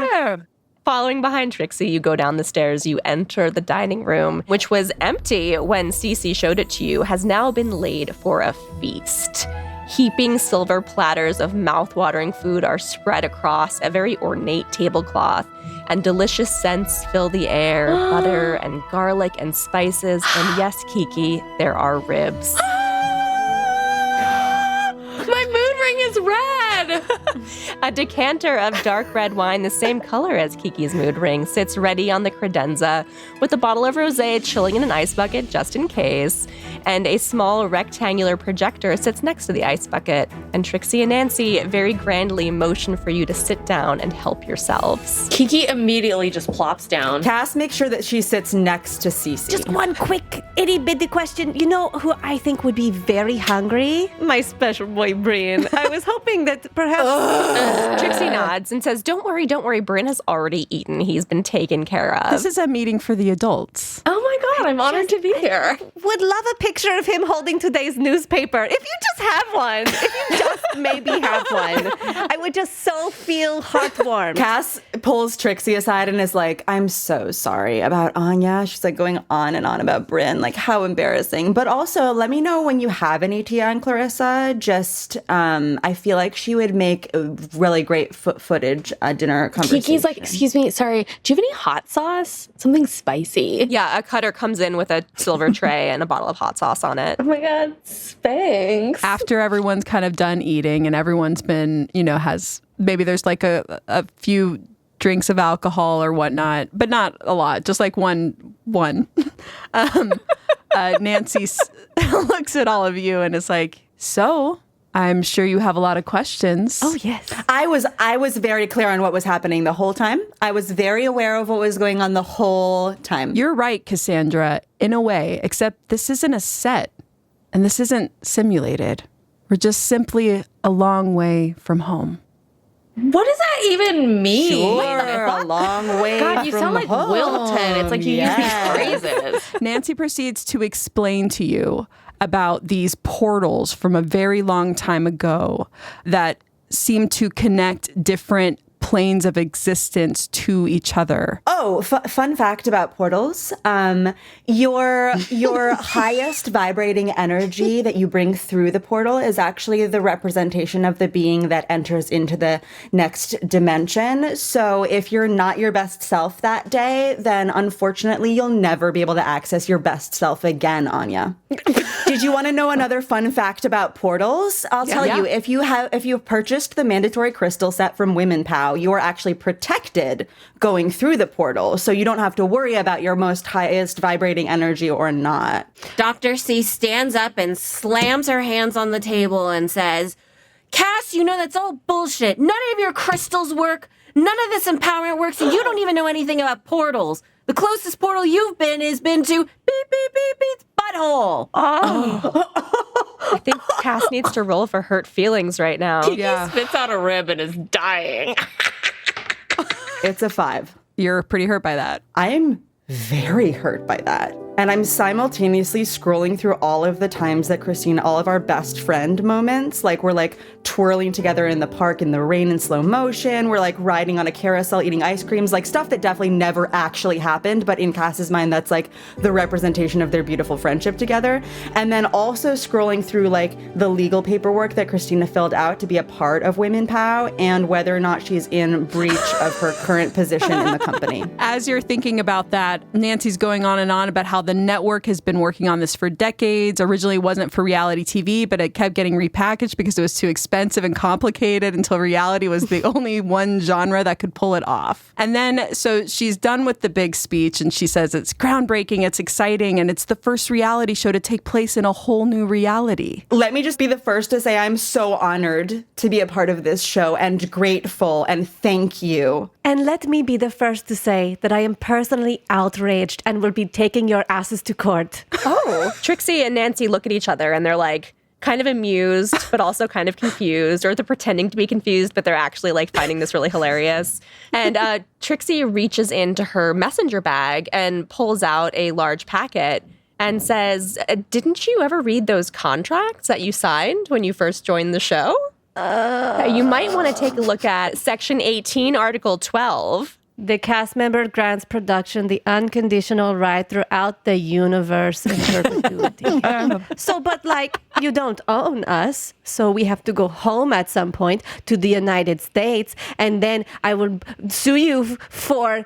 Following behind Trixie, you go down the stairs, you enter the dining room, which was empty when Cece showed it to you, has now been laid for a feast. Heaping silver platters of mouth-watering food are spread across a very ornate tablecloth, and delicious scents fill the air, butter and garlic and spices, and yes, Kiki, there are ribs. My mood ring is red. A decanter of dark red wine, the same color as Kiki's mood ring, sits ready on the credenza, with a bottle of rosé chilling in an ice bucket just in case, and a small rectangular projector sits next to the ice bucket. And Trixie and Nancy very grandly motion for you to sit down and help yourselves. Kiki immediately just plops down. Cass makes sure that she sits next to Cece. Just one quick itty bitty question. You know who I think would be very hungry? My special boy, Brian. I was hoping that perhaps... Trixie nods and says, don't worry, Bryn has already eaten. He's been taken care of. This is a meeting for the adults. Oh my god, I'm honored to be here. Would love a picture of him holding today's newspaper. If you just have one. If you just maybe have one. I would just so feel heartwarmed. Cass pulls Trixie aside and is like, "I'm so sorry about Anya." She's like going on and on about Bryn, like how embarrassing. But also, let me know when you have any tea on Clarissa. Just, I feel like she would make a really great footage dinner conversation. Kiki's like, excuse me, sorry, do you have any hot sauce? Something spicy. Yeah, a cutter comes in with a silver tray and a bottle of hot sauce on it. Oh my god, thanks. After everyone's kind of done eating and everyone's been, has maybe there's like a few drinks of alcohol or whatnot, but not a lot, just like one. Nancy looks at all of you and is like, "So, I'm sure you have a lot of questions." Oh, yes. I was very clear on what was happening the whole time. I was very aware of what was going on the whole time. You're right, Cassandra, in a way, except this isn't a set and this isn't simulated. We're just simply a long way from home. What does that even mean? Sure, a long way God, you from sound like home. Wilton. It's like you use these phrases. Nancy proceeds to explain to you about these portals from a very long time ago that seem to connect different planes of existence to each other. Oh, fun fact about portals. Your highest vibrating energy that you bring through the portal is actually the representation of the being that enters into the next dimension. So if you're not your best self that day, then unfortunately you'll never be able to access your best self again, Anya. Did you want to know another fun fact about portals? I'll tell you, if you've purchased the mandatory crystal set from Women Pow, you are actually protected going through the portal. So you don't have to worry about your most highest vibrating energy or not. Dr. C stands up and slams her hands on the table and says, Cass, you know that's all bullshit. None of your crystals work. None of this empowerment works. And you don't even know anything about portals. The closest portal you've been to beep, beep, beep, beep, butthole. I think Cass needs to roll for hurt feelings right now. Kiki spits out a rib and is dying. It's a 5. You're pretty hurt by that. I'm very hurt by that. And I'm simultaneously scrolling through all of the times that Christine, all of our best friend moments, like we're like twirling together in the park in the rain in slow motion. We're like riding on a carousel, eating ice creams, like stuff that definitely never actually happened. But in Cass's mind, that's like the representation of their beautiful friendship together. And then also scrolling through like the legal paperwork that Christina filled out to be a part of Women Pow and whether or not she's in breach of her current position in the company. As you're thinking about that, Nancy's going on and on about how the network has been working on this for decades. Originally it wasn't for reality TV, but it kept getting repackaged because it was too expensive and complicated until reality was the only one genre that could pull it off. And then, so she's done with the big speech and she says it's groundbreaking, it's exciting, and it's the first reality show to take place in a whole new reality. Let me just be the first to say I'm so honored to be a part of this show and grateful and thank you. And let me be the first to say that I am personally outraged and will be taking your asses to court. Oh. Trixie and Nancy look at each other and they're like kind of amused, but also kind of confused, or they're pretending to be confused, but they're actually like finding this really hilarious. And Trixie reaches into her messenger bag and pulls out a large packet and says, didn't you ever read those contracts that you signed when you first joined the show? You might want to take a look at Section 18, Article 12. The cast member grants production the unconditional right throughout the universe in perpetuity. But like, you don't own us, so we have to go home at some point to the United States, and then I will sue you for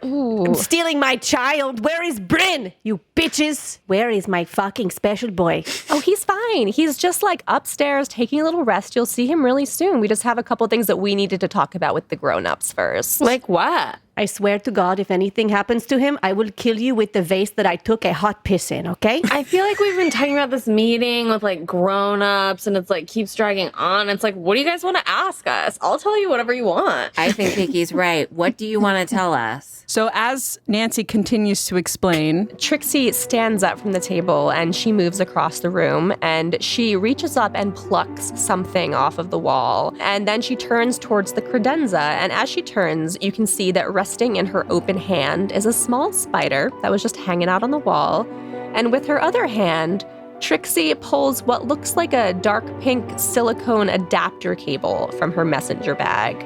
stealing my child. Where is Bryn, you bitches? Where is my fucking special boy? Oh, he's fine. He's just like upstairs taking a little rest. You'll see him really soon. We just have a couple things that we needed to talk about with the grown-ups first. Like what? I swear to God, if anything happens to him, I will kill you with the vase that I took a hot piss in, okay? I feel like we've been talking about this meeting with like grown-ups and it's like keeps dragging on. It's like, what do you guys want to ask us? I'll tell you whatever you want. I think Kiki's right. What do you want to tell us? So as Nancy continues to explain, Trixie stands up from the table and she moves across the room and she reaches up and plucks something off of the wall. And then she turns towards the credenza. And as she turns, you can see that resting in her open hand is a small spider that was just hanging out on the wall. And with her other hand, Trixie pulls what looks like a dark pink silicone adapter cable from her messenger bag.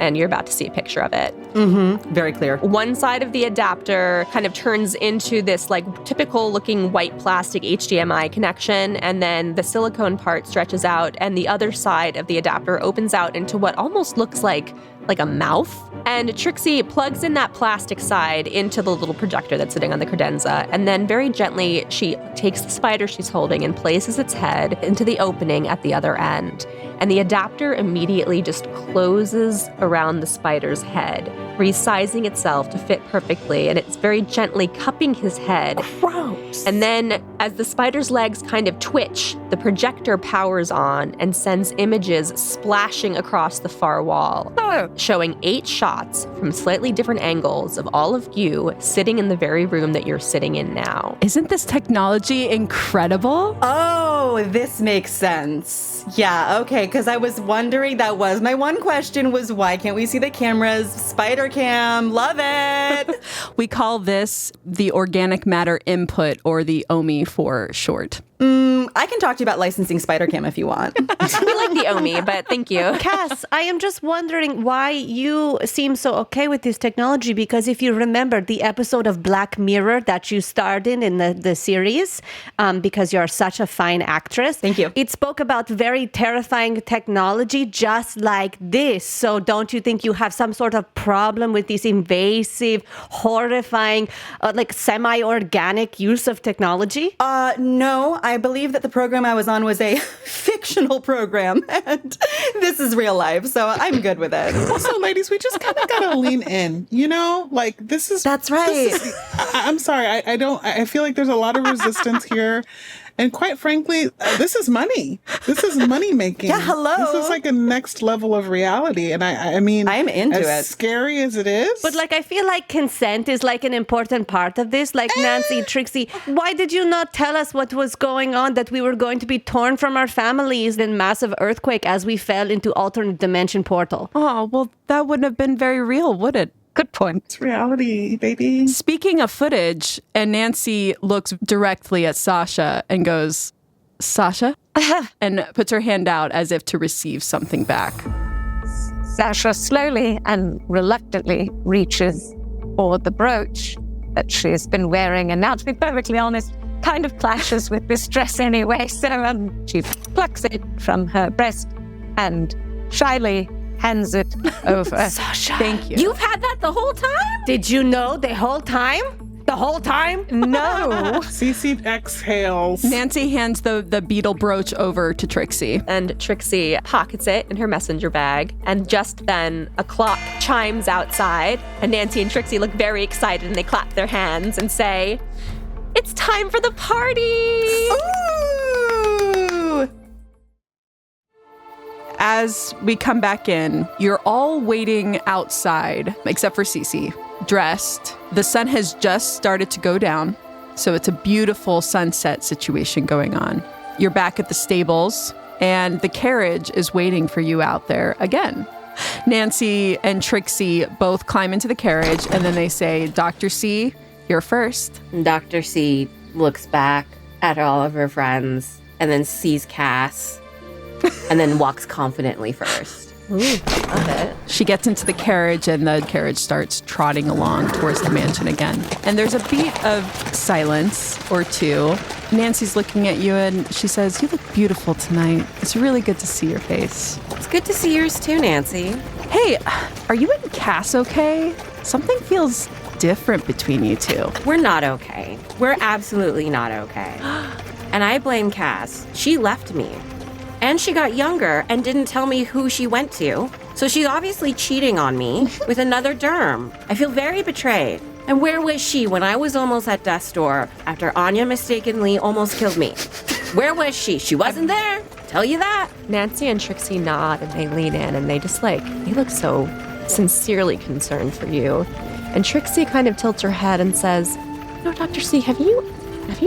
And you're about to see a picture of it. Mm-hmm. Very clear. One side of the adapter kind of turns into this like typical looking white plastic HDMI connection. And then the silicone part stretches out and the other side of the adapter opens out into what almost looks like a mouth. And Trixie plugs in that plastic side into the little projector that's sitting on the credenza. And then very gently, she takes the spider she's holding and places its head into the opening at the other end. And the adapter immediately just closes around the spider's head, resizing itself to fit perfectly. And it's very gently cupping his head. Gross. And then as the spider's legs kind of twitch, the projector powers on and sends images splashing across the far wall, showing 8 shots from slightly different angles of all of you sitting in the very room that you're sitting in now. Isn't this technology incredible? Oh, this makes sense. Yeah, okay, because I was wondering, that was my one question, was why can't we see the cameras? Spider cam, love it. We call this the organic matter input, or the OMI for short. I can talk to you about licensing SpiderCam if you want. We like the Omi, but thank you. Cass, I am just wondering why you seem so okay with this technology, because if you remember the episode of Black Mirror that you starred in the series, because you're such a fine actress. Thank you. It spoke about very terrifying technology just like this. So don't you think you have some sort of problem with this invasive, horrifying, like semi-organic use of technology? No, I believe that the program I was on was a fictional program, and this is real life, so I'm good with it. Also, ladies, we just kind of gotta lean in, you know? Like, this is... That's right. I'm sorry, I feel like there's a lot of resistance here. And quite frankly, this is money. This is money making. Yeah, hello. This is like a next level of reality. And I mean, I'm into as it. scary as it is. But like, I feel like consent is like an important part of this. Like, Nancy, Trixie, why did you not tell us what was going on, that we were going to be torn from our families in massive earthquake as we fell into alternate dimension portal? Oh, well, that wouldn't have been very real, would it? Good point. It's reality, baby. Speaking of footage, and Nancy looks directly at Sasha and goes, Sasha? And puts her hand out as if to receive something back. Sasha slowly and reluctantly reaches for the brooch that she's been wearing, and now, to be perfectly honest, kind of clashes with this dress anyway. So she plucks it from her breast and shyly hands it over. Sasha, Thank you. You've had that the whole time? did you know the whole time? The whole time? No. Cece exhales. Nancy hands the beetle brooch over to Trixie. And Trixie pockets it in her messenger bag. And just then, a clock chimes outside. And Nancy and Trixie look very excited, and they clap their hands and say, "It's time for the party!" Ooh! As we come back in, you're all waiting outside, except for Cece, dressed. The sun has just started to go down, so it's a beautiful sunset situation going on. You're back at the stables, and the carriage is waiting for you out there again. Nancy and Trixie both climb into the carriage, and then they say, Dr. C, you're first. Dr. C looks back at all of her friends and then sees Cass and then walks confidently first. Ooh, love it. She gets into the carriage, and the carriage starts trotting along towards the mansion again. And there's a beat of silence or two. Nancy's looking at you, and she says, "You look beautiful tonight. It's really good to see your face." It's good to see yours too, Nancy. Hey, are you and Cass okay? Something feels different between you two. We're not okay. We're absolutely not okay. And I blame Cass. She left me. And she got younger and didn't tell me who she went to. So she's obviously cheating on me with another derm. I feel very betrayed. And where was she when I was almost at death's door after Anya mistakenly almost killed me? Where was she? She wasn't there. Tell you that. Nancy and Trixie nod, and they lean in, and they just they look so sincerely concerned for you. And Trixie kind of tilts her head and says, Dr. C, have you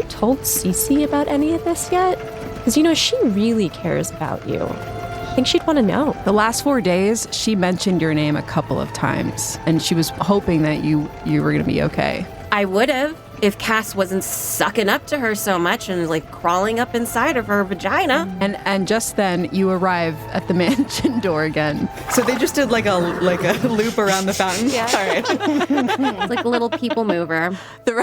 told Cece about any of this yet? Because, she really cares about you. I think she'd want to know. The last 4 days, she mentioned your name a couple of times, and she was hoping that you were going to be okay. I would have if Cass wasn't sucking up to her so much and crawling up inside of her vagina. And just then, you arrive at the mansion door again. So they just did like a loop around the fountain? Yeah. All right. It's like a little people mover. The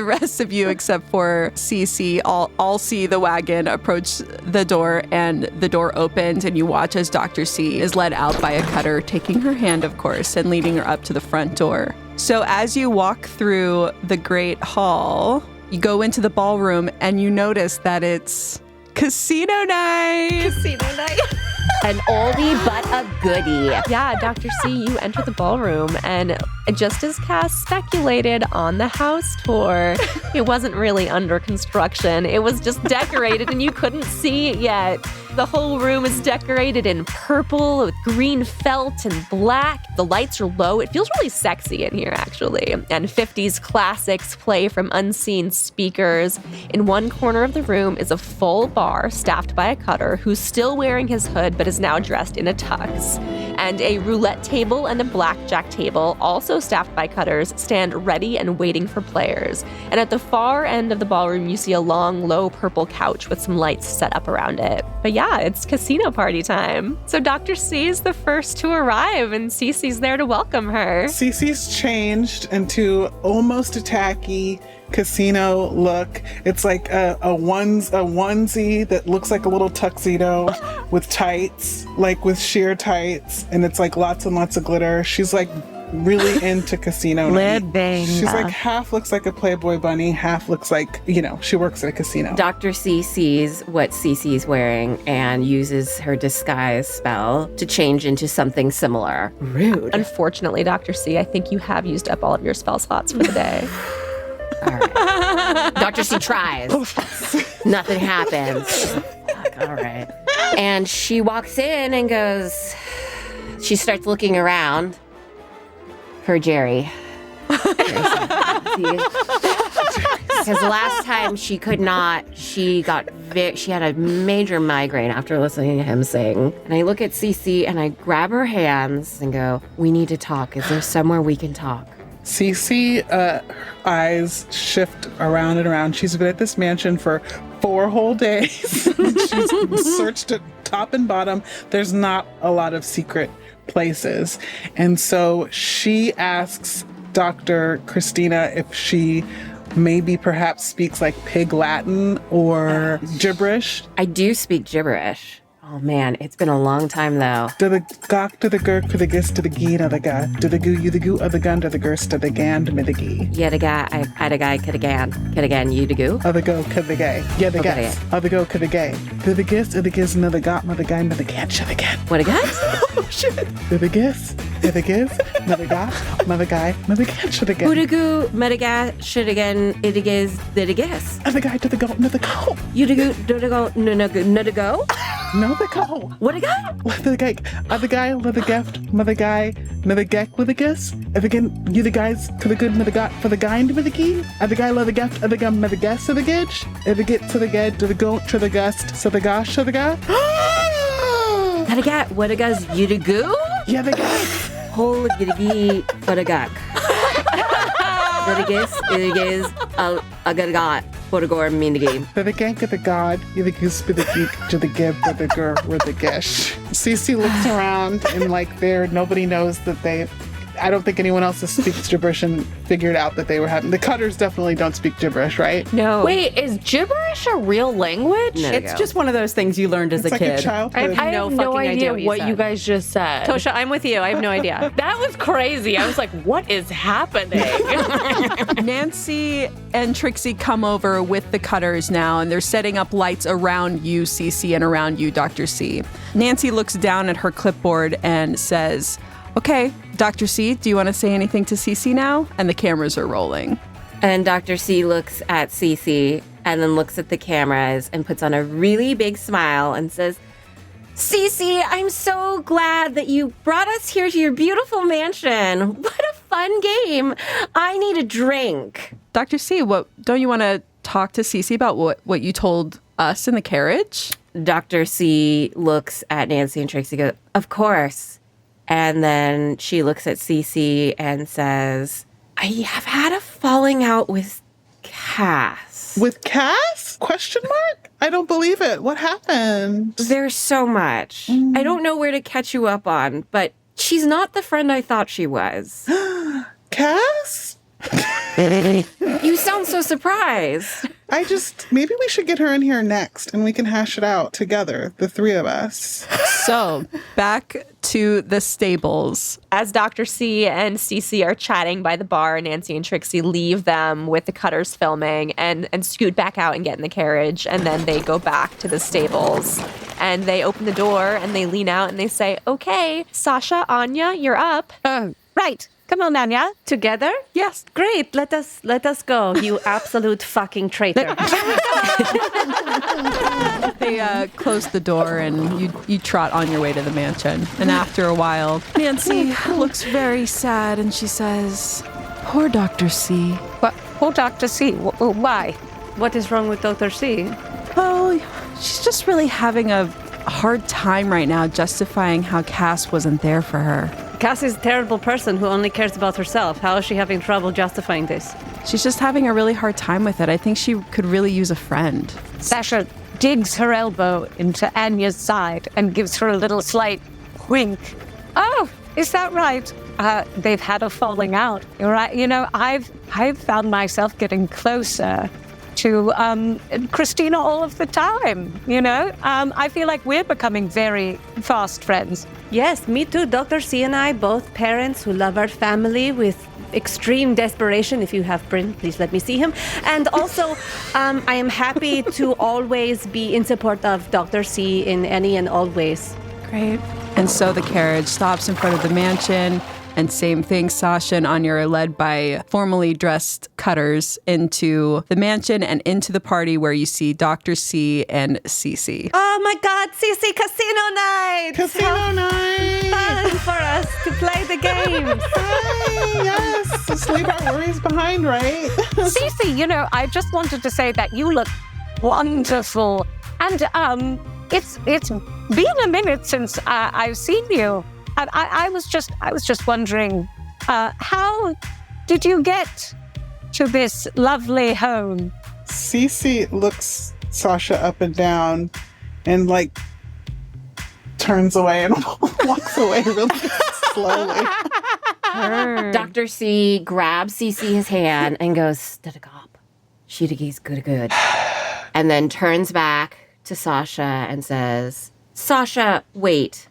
rest of you, except for Cece, all see the wagon approach the door, and the door opens, and you watch as Dr. C is led out by a cutter, taking her hand, of course, and leading her up to the front door. So as you walk through the Great Hall, you go into the ballroom, and you notice that it's casino night. An oldie but a goodie. Yeah, Dr. C, you enter the ballroom, and just as Cass speculated on the house tour, it wasn't really under construction. It was just decorated, and you couldn't see it yet. The whole room is decorated in purple with green felt and black. The lights are low. It feels really sexy in here, actually. And 50s classics play from unseen speakers. In one corner of the room is a full bar staffed by a cutter who's still wearing his hood but is now dressed in a tux. And a roulette table and a blackjack table, also staffed by cutters, stand ready and waiting for players. And at the far end of the ballroom, you see a long, low purple couch with some lights set up around it. But yeah, it's casino party time. So Dr. C is the first to arrive, and Cece's there to welcome her. Cece's changed into almost a tacky casino look. It's like a onesie that looks like a little tuxedo with tights, like with sheer tights, and it's like lots and lots of glitter. She's like really into casino night. She's like half looks like a Playboy bunny, half looks like, she works at a casino. Dr. C sees what Cece's wearing and uses her disguise spell to change into something similar. Rude. Unfortunately, Dr. C, I think you have used up all of your spell slots for the day. All right. Dr. C tries. Nothing happens. All right. And she walks in and goes, she starts looking around for Jerry. Because last time she could not, she had a major migraine after listening to him sing. And I look at Cece and I grab her hands and go, we need to talk. Is there somewhere we can talk? Cece, eyes shift around and around. She's been at this mansion for 4 whole days. She's searched it top and bottom. There's not a lot of secret places. And so she asks Dr. Christina if she maybe perhaps speaks like Pig Latin or gibberish. I do speak gibberish. Oh man, it's been a long time though. To the gawk, to the gurk, to the gis, to the gee, to the ga, to the goo, you the goo, of the gun, to the gurst, to the gan, to the gee. Yeah, the guy, I had a guy, could again, you the goo. Of the go, could the gay. Yeah, the gas. Of the go, could the gay. To the gis, to the gis, no the got, no the guy, no the gan, shit again. What a guy? Oh shit. To the gis, to the gis, no the got, no the guy, no the gan, shit again. Who the goo, metaga, shit again, it is, the guess. Of the guy, to the go, no the go. You the goo, do the go, no the go. No the go. What a guy? The guy, the guy, the gift, the guy, the geck with the guess. And again, you the guys to the good, the got for the guy into the key. And the guy, the gift, the gum, the guess to the gitch. And the get to the get, to the go, to the gust, so the gosh, to the guy. That a guy, what a guy's you the goo? Yeah, the guy. Whole giddy, what a guy. The guess, it is a good got. What a gore mean the game. For the gank of the god, you the goose for the geek, to the gib, for the gur, or the gesh. Cece looks around and nobody knows that I don't think anyone else speaks gibberish and figured out that they were having. The cutters definitely don't speak gibberish, right? No. Wait, is gibberish a real language? No, It's just one of those things you learned as a Like kid. a childhood. I have no idea what you guys just said. Tosha, I'm with you. I have no idea. That was crazy. I was like, what is happening? Nancy and Trixie come over with the cutters now, and they're setting up lights around you, Cece, and around you, Dr. C. Nancy looks down at her clipboard and says, okay, Dr. C, do you want to say anything to Cece now? And the cameras are rolling. And Dr. C looks at Cece and then looks at the cameras and puts on a really big smile and says, Cece, I'm so glad that you brought us here to your beautiful mansion. What a fun game. I need a drink. Dr. C, don't you want to talk to Cece about what you told us in the carriage? Dr. C looks at Nancy and Trixie and goes, of course. And then she looks at Cece and says, I have had a falling out with Cass. With Cass? Question mark? I don't believe it. What happened? There's so much. I don't know where to catch you up on, but she's not the friend I thought she was. Cass? You sound so surprised. Maybe we should get her in here next and we can hash it out together, the three of us. So, back to the stables. As Dr. C and Cece are chatting by the bar, Nancy and Trixie leave them with the cutters filming and scoot back out and get in the carriage. And then they go back to the stables. And they open the door and they lean out and they say, okay, Sasha, Anya, you're up. Oh, right. Come on, Anya. Together? Yes. Great. Let us go, you absolute fucking traitor. They close the door and you trot on your way to the mansion. And after a while, Nancy looks very sad and she says, "Poor Dr. C." But poor Dr. C. Why? What is wrong with Dr. C? Oh, she's just really having a hard time right now justifying how Cass wasn't there for her. Cass is a terrible person who only cares about herself. How is she having trouble justifying this? She's just having a really hard time with it. I think she could really use a friend. Sasha digs her elbow into Anya's side and gives her a little slight wink. Oh, is that right? They've had a falling out. You're right. You know, I've found myself getting closer to Christina all of the time, you know? I feel like we're becoming very fast friends. Yes, me too. Dr. C and I, both parents who love our family with extreme desperation. If you have Bryn, please let me see him. And also, I am happy to always be in support of Dr. C in any and all ways. Great. And so the carriage stops in front of the mansion. And same thing, Sasha and Anya are led by formally dressed cutters into the mansion and into the party where you see Dr. C and Cece. Oh my God, Cece, casino night! Casino night! Fun for us to play the games. Hi, yes. Let's leave our worries behind, right? Cece, you know, I just wanted to say that you look wonderful. And it's been a minute since I've seen you. And I was just wondering, how did you get to this lovely home? Cece looks Sasha up and down and like turns away and walks away really slowly. Dr. C grabs Cece's hand and goes, "Stutagop, Shitagi's good," and then turns back to Sasha and says, "Sasha, wait.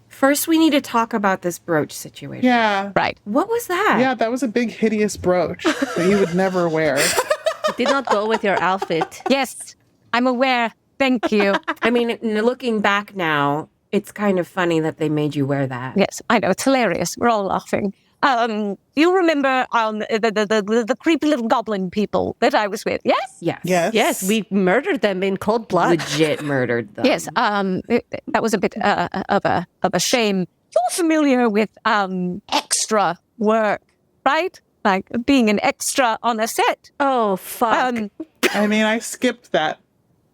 First, we need to talk about this brooch situation." Yeah. Right. What was that? Yeah, that was a big, hideous brooch that you would never wear. It did not go with your outfit. Yes, I'm aware. Thank you. I mean, looking back now, it's kind of funny that they made you wear that. Yes, I know. It's hilarious. We're all laughing. You remember the creepy little goblin people that I was with, yes? Yes. Yes. Yes, we murdered them in cold blood. Legit murdered them. Yes, that was a bit of a shame. You're familiar with extra work, right? Like being an extra on a set. Oh, fuck. I mean, I skipped that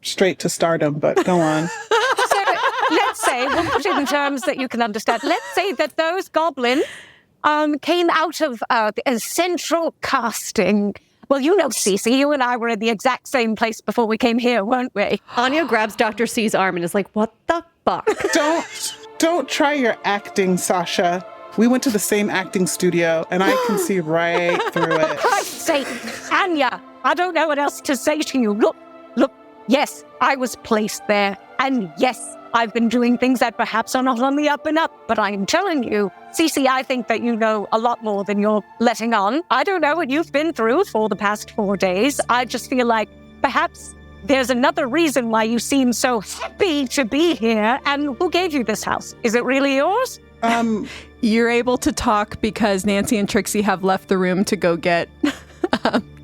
straight to stardom, but go on. So let's say, we'll put it in terms that you can understand. Let's say that those goblins came out of the central casting. Well, you know, Cece, you and I were in the exact same place before we came here, weren't we? Anya grabs Dr. C's arm and is like, what the fuck? Don't try your acting, Sasha. We went to the same acting studio, and I can see right through it. Christ's sake, Anya, I don't know what else to say to you. Look, yes, I was placed there. And yes, I've been doing things that perhaps are not on the up and up. But I'm telling you, Cece, I think that you know a lot more than you're letting on. I don't know what you've been through for the past 4 days. I just feel like perhaps there's another reason why you seem so happy to be here. And who gave you this house? Is it really yours? You're able to talk because Nancy and Trixie have left the room to go get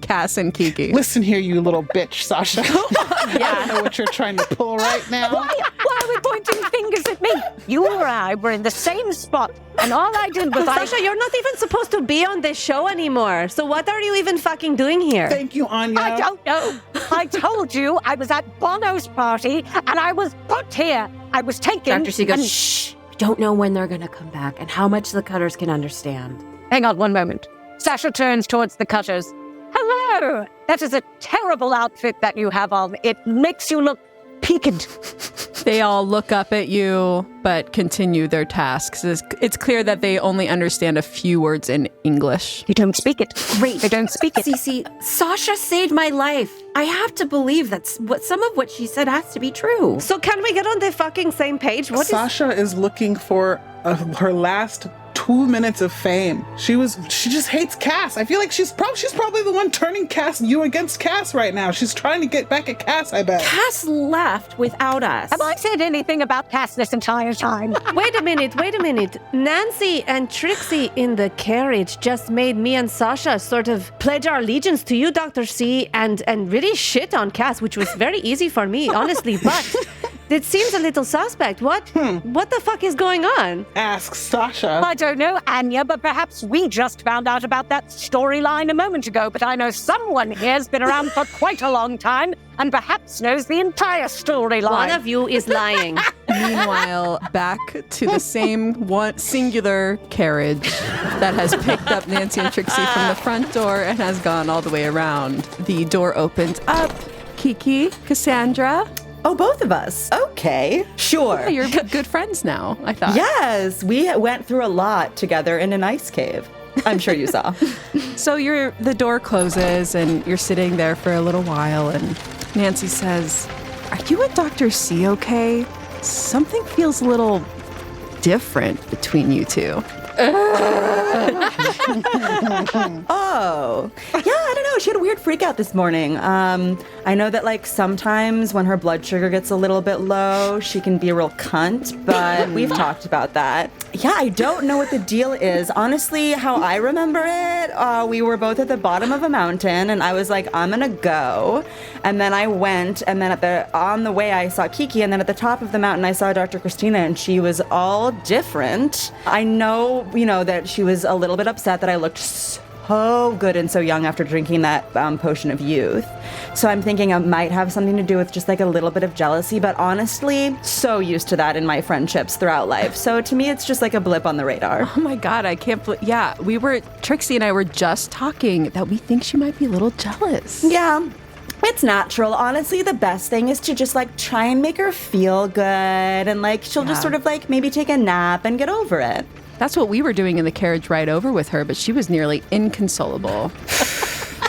Cass and Kiki. Listen here, you little bitch, Sasha. I don't know what you're trying to pull right now. Why are we pointing fingers at me? You or I were in the same spot, and all I did was Sasha, you're not even supposed to be on this show anymore. So what are you even fucking doing here? Thank you, Anya. I don't know. I told you I was at Bono's party, and I was put here. I was taken. Dr. C goes, shh. We don't know when they're going to come back and how much the cutters can understand. Hang on one moment. Sasha turns towards the cutters. Hello! That is a terrible outfit that you have on. It makes you look peaked. They all look up at you, but continue their tasks. It's clear that they only understand a few words in English. You don't speak it. Great. They don't speak it. Cece, Sasha saved my life. I have to believe that some of what she said has to be true. So can we get on the fucking same page? Sasha is looking for her last 2 minutes of fame. She just hates Cass. I feel like she's probably the one turning you against Cass right now. She's trying to get back at Cass, I bet. Cass left without us. Have I said anything about Cass this entire time? Wait a minute. Nancy and Trixie in the carriage just made me and Sasha sort of pledge our allegiance to you, Dr. C, and really shit on Cass, which was very easy for me, honestly, but it seems a little suspect. What the fuck is going on? Ask Sasha. I don't know, Anya, but perhaps we just found out about that storyline a moment ago, but I know someone here has been around for quite a long time and perhaps knows the entire storyline. One of you is lying. Meanwhile, back to the same one singular carriage that has picked up Nancy and Trixie from the front door and has gone all the way around. The door opens up. Kiki, Cassandra. Oh, both of us. Okay, sure. Yeah, you're good friends now, I thought. Yes, we went through a lot together in an ice cave. I'm sure you saw. So the door closes and you're sitting there for a little while and Nancy says, "Are you and Dr. C okay? Something feels a little different between you two." Oh, yeah, I don't know. She had a weird freak out this morning. I know that, like, sometimes when her blood sugar gets a little bit low, she can be a real cunt, but we've talked about that. Yeah, I don't know what the deal is. Honestly, how I remember it, we were both at the bottom of a mountain, and I was like, I'm gonna go. And then I went, and then on the way I saw Kiki, and then at the top of the mountain I saw Dr. Christina, and she was all different. I know, that she was a little bit upset that I looked so good and so young after drinking that potion of youth. So I'm thinking it might have something to do with just like a little bit of jealousy, but honestly, so used to that in my friendships throughout life. So to me, it's just like a blip on the radar. Oh my God, I can't believe, yeah, Trixie and I were just talking that we think she might be a little jealous. Yeah. It's natural. Honestly, the best thing is to just like try and make her feel good and like she'll just sort of like maybe take a nap and get over it. That's what we were doing in the carriage ride over with her, but she was nearly inconsolable.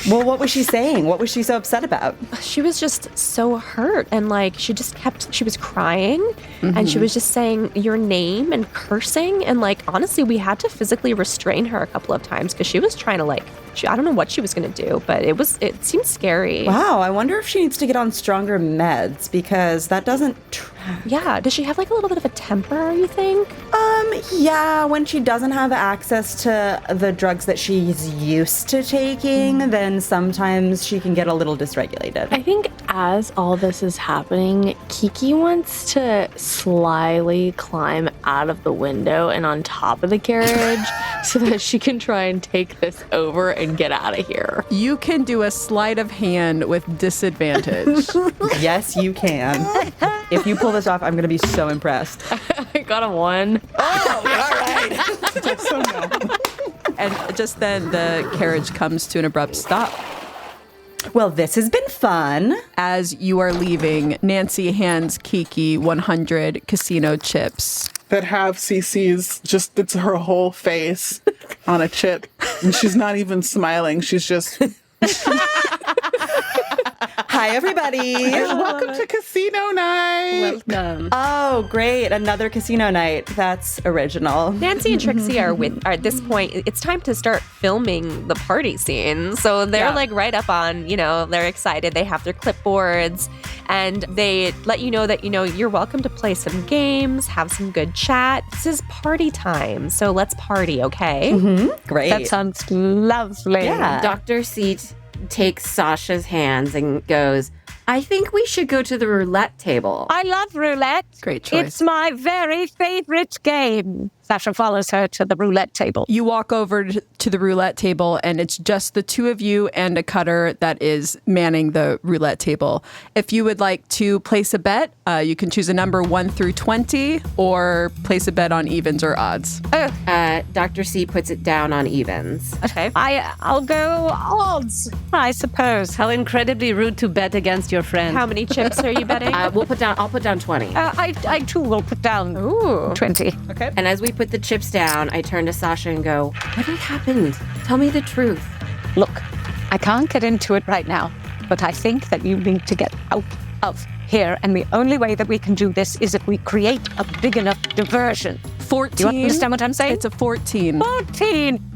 Well, what was she saying? What was she so upset about? She was just so hurt and like she was crying and she was just saying your name and cursing and like honestly we had to physically restrain her a couple of times because she was trying to like I don't know what she was going to do, but it seemed scary. Wow, I wonder if she needs to get on stronger meds because that doesn't track. Yeah, does she have like a little bit of a temper, you think? Yeah, when she doesn't have access to the drugs that she's used to taking, then sometimes she can get a little dysregulated. I think as all this is happening, Kiki wants to slyly climb out of the window and on top of the carriage so that she can try and take this over and get out of here. You can do a sleight of hand with disadvantage. Yes, you can. If you pull this off, I'm going to be so impressed. I got a 1. Oh, all right. Just so no. And just then the carriage comes to an abrupt stop. Well, this has been fun. As you are leaving, Nancy hands Kiki 100 casino chips. That have CC's it's her whole face on a chip. And she's not even smiling. She's just... Hi, everybody. Welcome to casino night. Welcome. Oh, great. Another casino night. That's original. Nancy and Trixie are at this point, it's time to start filming the party scene. So they're like right up on, they're excited. They have their clipboards and they let you know that, you're welcome to play some games, have some good chat. This is party time. So let's party, okay? Mm-hmm. Great. That sounds lovely. Yeah. Dr. C takes Sasha's hands and goes, I think we should go to the roulette table. I love roulette. Great choice. It's my very favorite game. Sasha follows her to the roulette table. You walk over to the roulette table, and it's just the two of you and a cutter that is manning the roulette table. If you would like to place a bet, you can choose a number 1 through 20, or place a bet on evens or odds. Dr. C puts it down on evens. Okay. I'll go odds, I suppose. How incredibly rude to bet against your friend. How many chips are you betting? I'll put down 20. I too will put down 20. Okay. And as we put the chips down, I turn to Sasha and go, what happened? Tell me the truth. Look, I can't get into it right now, but I think that you need to get out of here. And the only way that we can do this is if we create a big enough diversion 14. Do you understand what I'm saying? It's a 14. 14.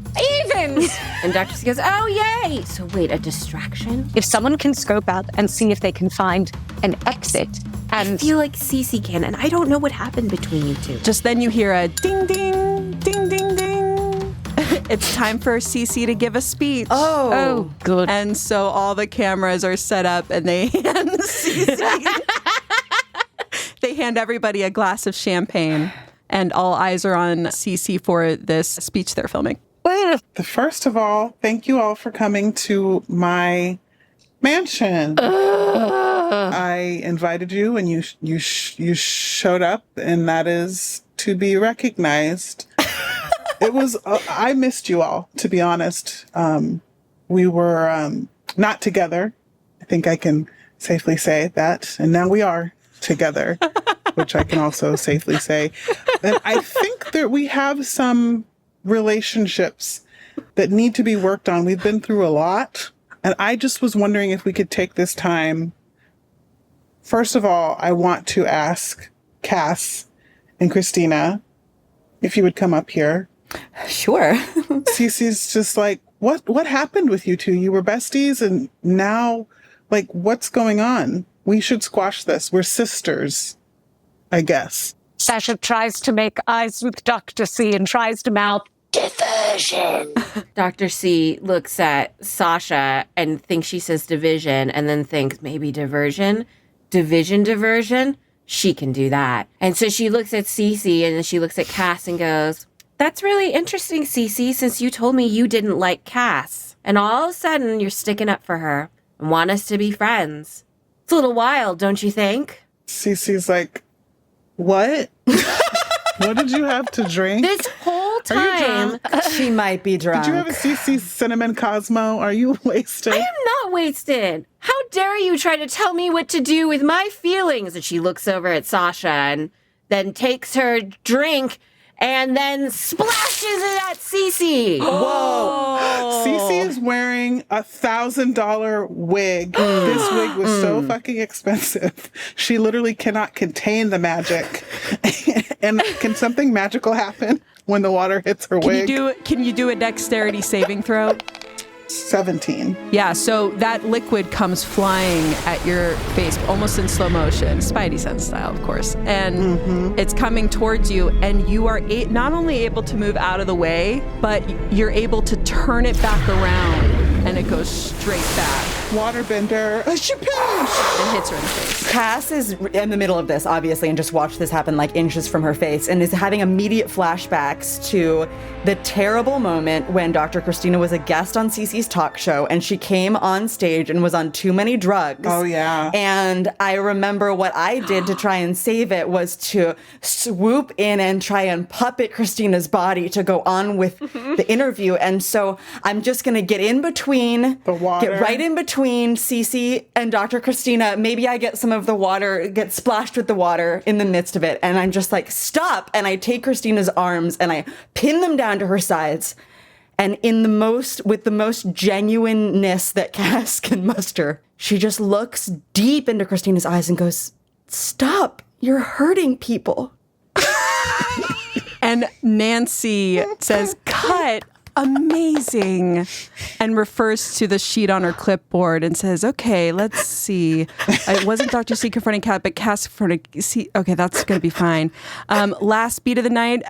Evens! And Dr. C goes, oh, yay! So wait, a distraction? If someone can scope out and see if they can find an exit, and I feel like Cece can, and I don't know what happened between you two. Just then you hear a ding, ding, ding, ding, ding. It's time for Cece to give a speech. oh, good. And so all the cameras are set up and they hand Cece. They hand everybody a glass of champagne and all eyes are on Cece for this speech they're filming. First of all, thank you all for coming to my mansion. I invited you and you showed up, and that is to be recognized. It was, I missed you all, to be honest. We were not together. I think I can safely say that. And now we are together, which I can also safely say. And I think that we have some relationships that need to be worked on. We've been through a lot. And I just was wondering if we could take this time. First of all, I want to ask Cass and Christina if you would come up here. Sure. Cece's just like, what happened with you two? You were besties and now, like, what's going on? We should squash this. We're sisters, I guess. Sasha tries to make eyes with Dr. C and tries to mouth, diversion. Dr. C looks at Sasha and thinks she says division and then thinks maybe diversion. Diversion. She can do that. And so she looks at Cece and then she looks at Cass and goes, that's really interesting, Cece, since you told me you didn't like Cass. And all of a sudden you're sticking up for her and want us to be friends. It's a little wild, don't you think? Cece's like, what? What did you have to drink? This whole time. Are you drunk? She might be drunk. Did you have a CC Cinnamon Cosmo? Are you wasted? I am not wasted. How dare you try to tell me what to do with my feelings? And she looks over at Sasha and then takes her drink and then splashes it at Cece. Whoa. Cece is wearing $1,000 wig. This wig was so fucking expensive. She literally cannot contain the magic. And can something magical happen when the water hits her wig? Can you do a dexterity saving throw? 17. Yeah, so that liquid comes flying at your face, almost in slow motion, Spidey sense style, of course. And it's coming towards you, and you are not only able to move out of the way, but you're able to turn it back around, and it goes straight back. Waterbender. And hits her in the face. Cass is in the middle of this, obviously, and just watched this happen like inches from her face and is having immediate flashbacks to the terrible moment when Dr. Christina was a guest on Cece's talk show and she came on stage and was on too many drugs. Oh, yeah. And I remember what I did to try and save it was to swoop in and try and puppet Christina's body to go on with the interview. And so I'm just going to get in between, the water. Get right in between Cece and Dr. Christina. Maybe I get some of the water, get splashed with the water in the midst of it. And I'm just like, stop. And I take Christina's arms and I pin them down to her sides. And with the most genuineness that Cass can muster, she just looks deep into Christina's eyes and goes, stop, you're hurting people. And Nancy says, cut. Amazing. And refers to the sheet on her clipboard and says, okay, let's see. It wasn't Dr. C confronting Kat, but Cass confronting C. Okay, that's going to be fine. Last beat of the night.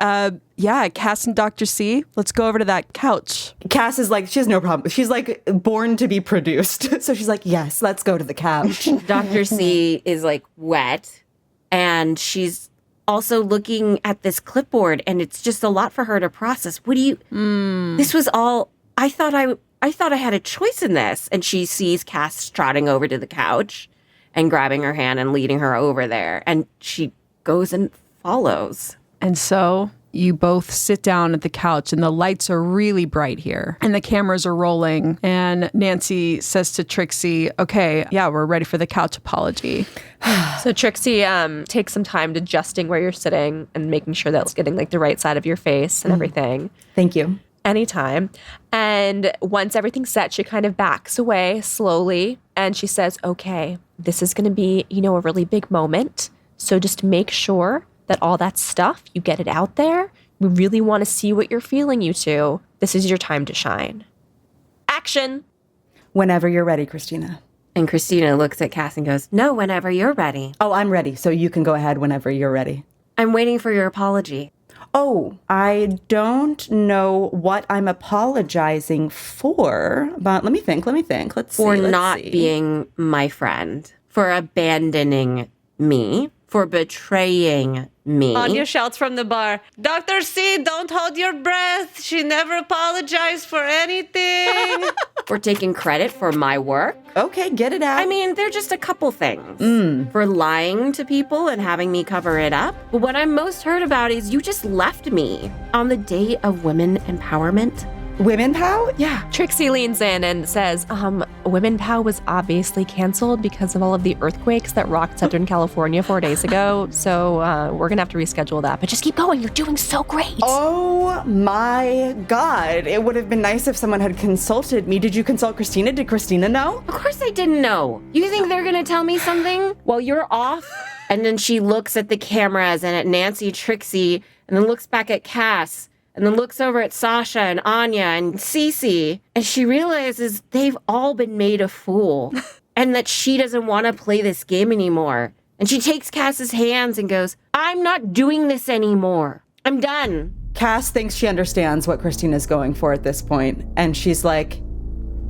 Yeah, Cass and Dr. C. Let's go over to that couch. Cass is like, she has no problem. She's like born to be produced. So she's like, yes, let's go to the couch. Dr. C is like wet and she's also looking at this clipboard and it's just a lot for her to process. This was all, I thought I had a choice in this. And she sees Cass trotting over to the couch and grabbing her hand and leading her over there. And she goes and follows. And so you both sit down at the couch and the lights are really bright here and the cameras are rolling. And Nancy says to Trixie, okay, yeah, we're ready for the couch apology. So Trixie takes some time adjusting where you're sitting and making sure that it's getting like the right side of your face and everything. Thank you. Anytime. And once everything's set, she kind of backs away slowly and she says, okay, this is going to be, a really big moment. So just make sure that all that stuff, you get it out there. We really want to see what you're feeling, you two. This is your time to shine. Action! Whenever you're ready, Christina. And Christina looks at Cass and goes, no, whenever you're ready. Oh, I'm ready, so you can go ahead whenever you're ready. I'm waiting for your apology. Oh, I don't know what I'm apologizing for, but let me think. Let's see. For not being my friend, for abandoning me, for betraying me. Anya shouts from the bar, Dr. C, don't hold your breath. She never apologized for anything. For taking credit for my work. Okay, get it out. I mean, they're just a couple things. For lying to people and having me cover it up. But what I'm most hurt about is you just left me on the day of women empowerment. Women Pow? Yeah. Trixie leans in and says, Women Pow was obviously canceled because of all of the earthquakes that rocked Southern California 4 days ago. So we're going to have to reschedule that. But just keep going. You're doing so great. Oh my God. It would have been nice if someone had consulted me. Did you consult Christina? Did Christina know? Of course I didn't know. You think they're going to tell me something while you're off? And then she looks at the cameras and at Nancy, Trixie, and then looks back at Cass. And then looks over at Sasha and Anya and Cece, and she realizes they've all been made a fool and that she doesn't want to play this game anymore. And she takes Cass's hands and goes, I'm not doing this anymore. I'm done. Cass thinks she understands what Christina's going for at this point, and she's like,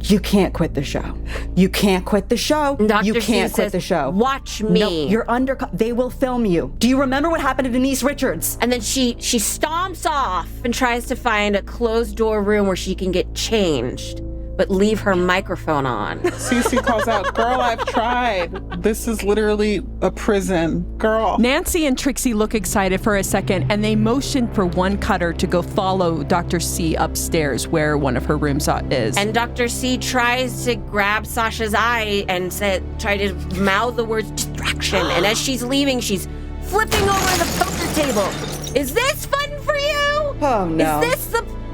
you can't quit the show. You can't quit the show. Dr. You can't C quit says, the show. Watch me. No, you're they will film you. Do you remember what happened at Denise Richards? And then she stomps off and tries to find a closed door room where she can get changed, but leave her microphone on. Cece calls out, girl, I've tried. This is literally a prison. Girl. Nancy and Trixie look excited for a second, and they motion for one cutter to go follow Dr. C upstairs where one of her rooms is. And Dr. C tries to grab Sasha's eye and try to mouth the words distraction. And as she's leaving, she's flipping over the poker table. Is this fun for you? Oh, no.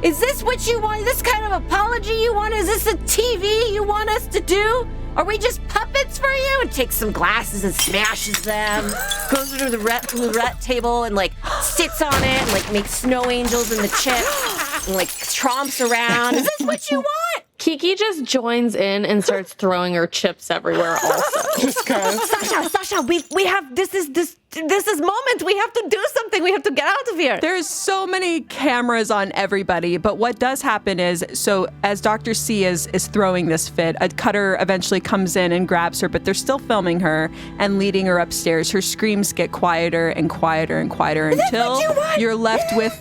Is this what you want? This kind of apology you want? Is this a TV you want us to do? Are we just puppets for you? And takes some glasses and smashes them, goes to the roulette table and sits on it and makes snow angels in the chips and tromps around. Is this what you want? Kiki just joins in and starts throwing her chips everywhere also. Just cause. Sasha, we have this is moment. We have to do something. We have to get out of here. There's so many cameras on everybody, but what does happen is, so as Dr. C is throwing this fit, a cutter eventually comes in and grabs her, but they're still filming her and leading her upstairs. Her screams get quieter and quieter and quieter until you're left with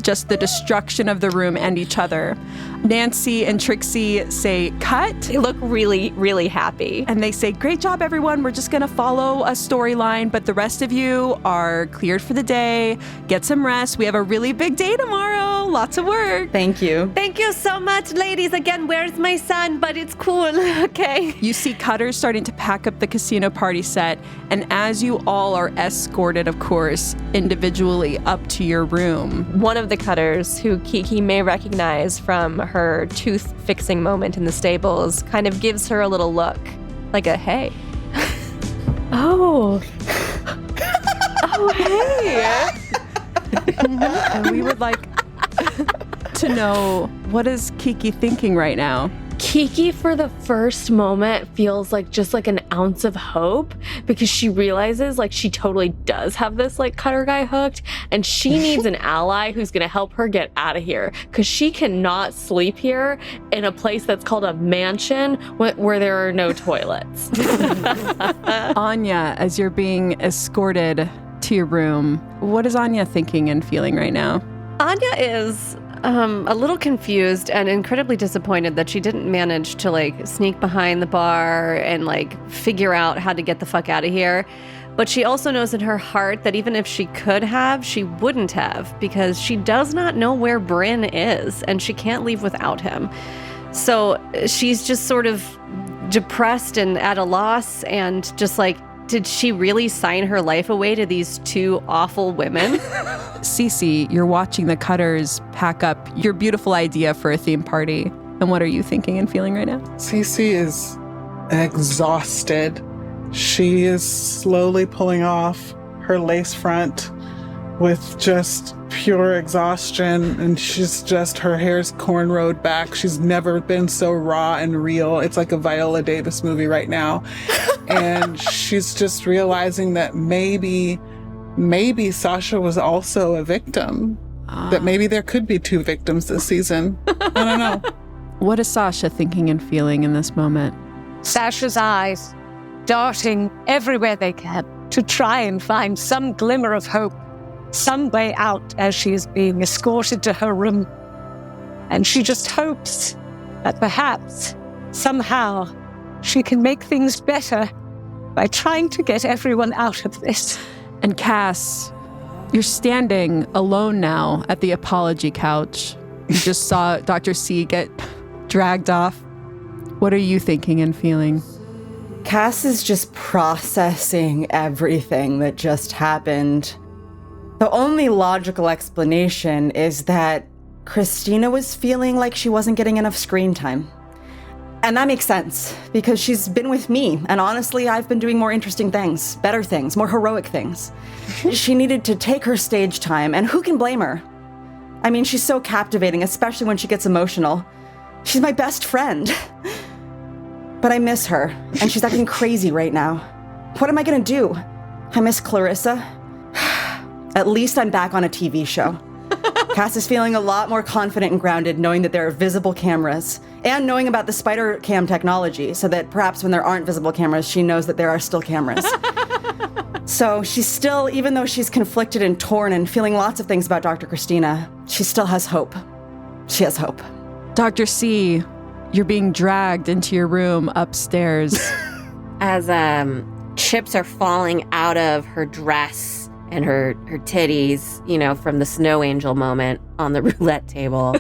just the destruction of the room and each other. Nancy and Trixie say, cut. They look really, really happy. And they say, great job, everyone. We're just going to follow a storyline, but the rest of you are cleared for the day. Get some rest. We have a really big day tomorrow. Lots of work. Thank you. Thank you so much, ladies. Again, where's my son? But it's cool, okay? You see cutters starting to pack up the casino party set, and as you all are escorted, of course, individually up to your room. One of the cutters, who Kiki may recognize from her tooth-fixing moment in the stables, kind of gives her a little look, like a hey. Oh, hey. And we would like to know, what is Kiki thinking right now? Kiki, for the first moment, feels just an ounce of hope because she realizes she totally does have this cutter guy hooked, and she needs an ally who's going to help her get out of here because she cannot sleep here in a place that's called a mansion where there are no toilets. Anya, as you're being escorted to your room, what is Anya thinking and feeling right now? Anya is a little confused and incredibly disappointed that she didn't manage to sneak behind the bar and figure out how to get the fuck out of here. But she also knows in her heart that even if she could have, she wouldn't have, because she does not know where Bryn is and she can't leave without him. So she's just sort of depressed and at a loss and just did she really sign her life away to these two awful women? Cece, you're watching the cutters pack up your beautiful idea for a theme party. And what are you thinking and feeling right now? Cece is exhausted. She is slowly pulling off her lace front with just pure exhaustion, and her hair's cornrowed back. She's never been so raw and real. It's like a Viola Davis movie right now. And she's just realizing that maybe Sasha was also a victim. That maybe there could be 2 victims this season. I don't know. What is Sasha thinking and feeling in this moment? Sasha's eyes darting everywhere they can to try and find some glimmer of hope, some way out as she is being escorted to her room. And she just hopes that perhaps, somehow, she can make things better by trying to get everyone out of this. And Cass, you're standing alone now at the apology couch. You just saw Dr. C get dragged off. What are you thinking and feeling? Cass is just processing everything that just happened. The only logical explanation is that Christina was feeling like she wasn't getting enough screen time. And that makes sense, because she's been with me, and honestly, I've been doing more interesting things, better things, more heroic things. She needed to take her stage time, and who can blame her? I mean, she's so captivating, especially when she gets emotional. She's my best friend. But I miss her, and she's acting crazy right now. What am I gonna do? I miss Clarissa. At least I'm back on a TV show. Cass is feeling a lot more confident and grounded knowing that there are visible cameras, and knowing about the spider cam technology, so that perhaps when there aren't visible cameras, she knows that there are still cameras. So she's still, even though she's conflicted and torn and feeling lots of things about Dr. Christina, she still has hope. She has hope. Dr. C, you're being dragged into your room upstairs. As chips are falling out of her dress and her titties, you know, from the snow angel moment on the roulette table.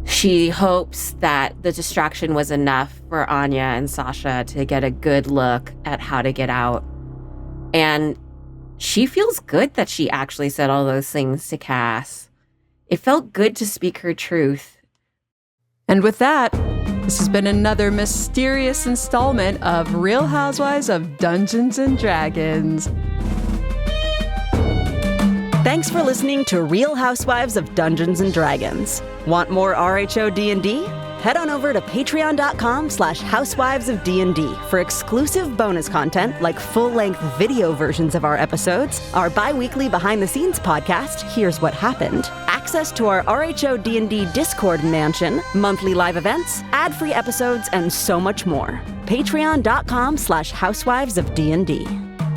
She hopes that the distraction was enough for Anya and Sasha to get a good look at how to get out. And she feels good that she actually said all those things to Cass. It felt good to speak her truth. And with that, this has been another mysterious installment of Real Housewives of Dungeons and Dragons. Thanks for listening to Real Housewives of Dungeons and Dragons. Want more RHO D&D? Head on over to patreon.com/Housewives of D&D for exclusive bonus content like full-length video versions of our episodes, our bi-weekly behind-the-scenes podcast, Here's What Happened, access to our RHO D&D Discord mansion, monthly live events, ad-free episodes, and so much more. Patreon.com/Housewives of D&D.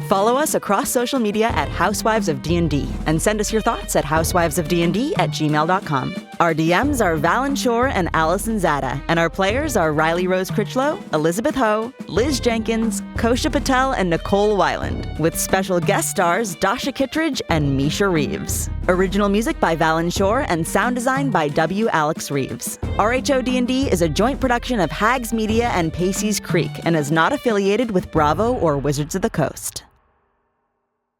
Follow us across social media at Housewives of D&D and send us your thoughts at housewivesofdnd@gmail.com. Our DMs are Valen Shore and Allison Zada, and our players are Riley Rose Critchlow, Elizabeth Ho, Liz Jenkins, Kosha Patel, and Nicole Weiland, with special guest stars Dasha Kittredge and Misha Reeves. Original music by Valen Shore and sound design by W. Alex Reeves. RHO D&D is a joint production of Hags Media and Pacey's Creek and is not affiliated with Bravo or Wizards of the Coast.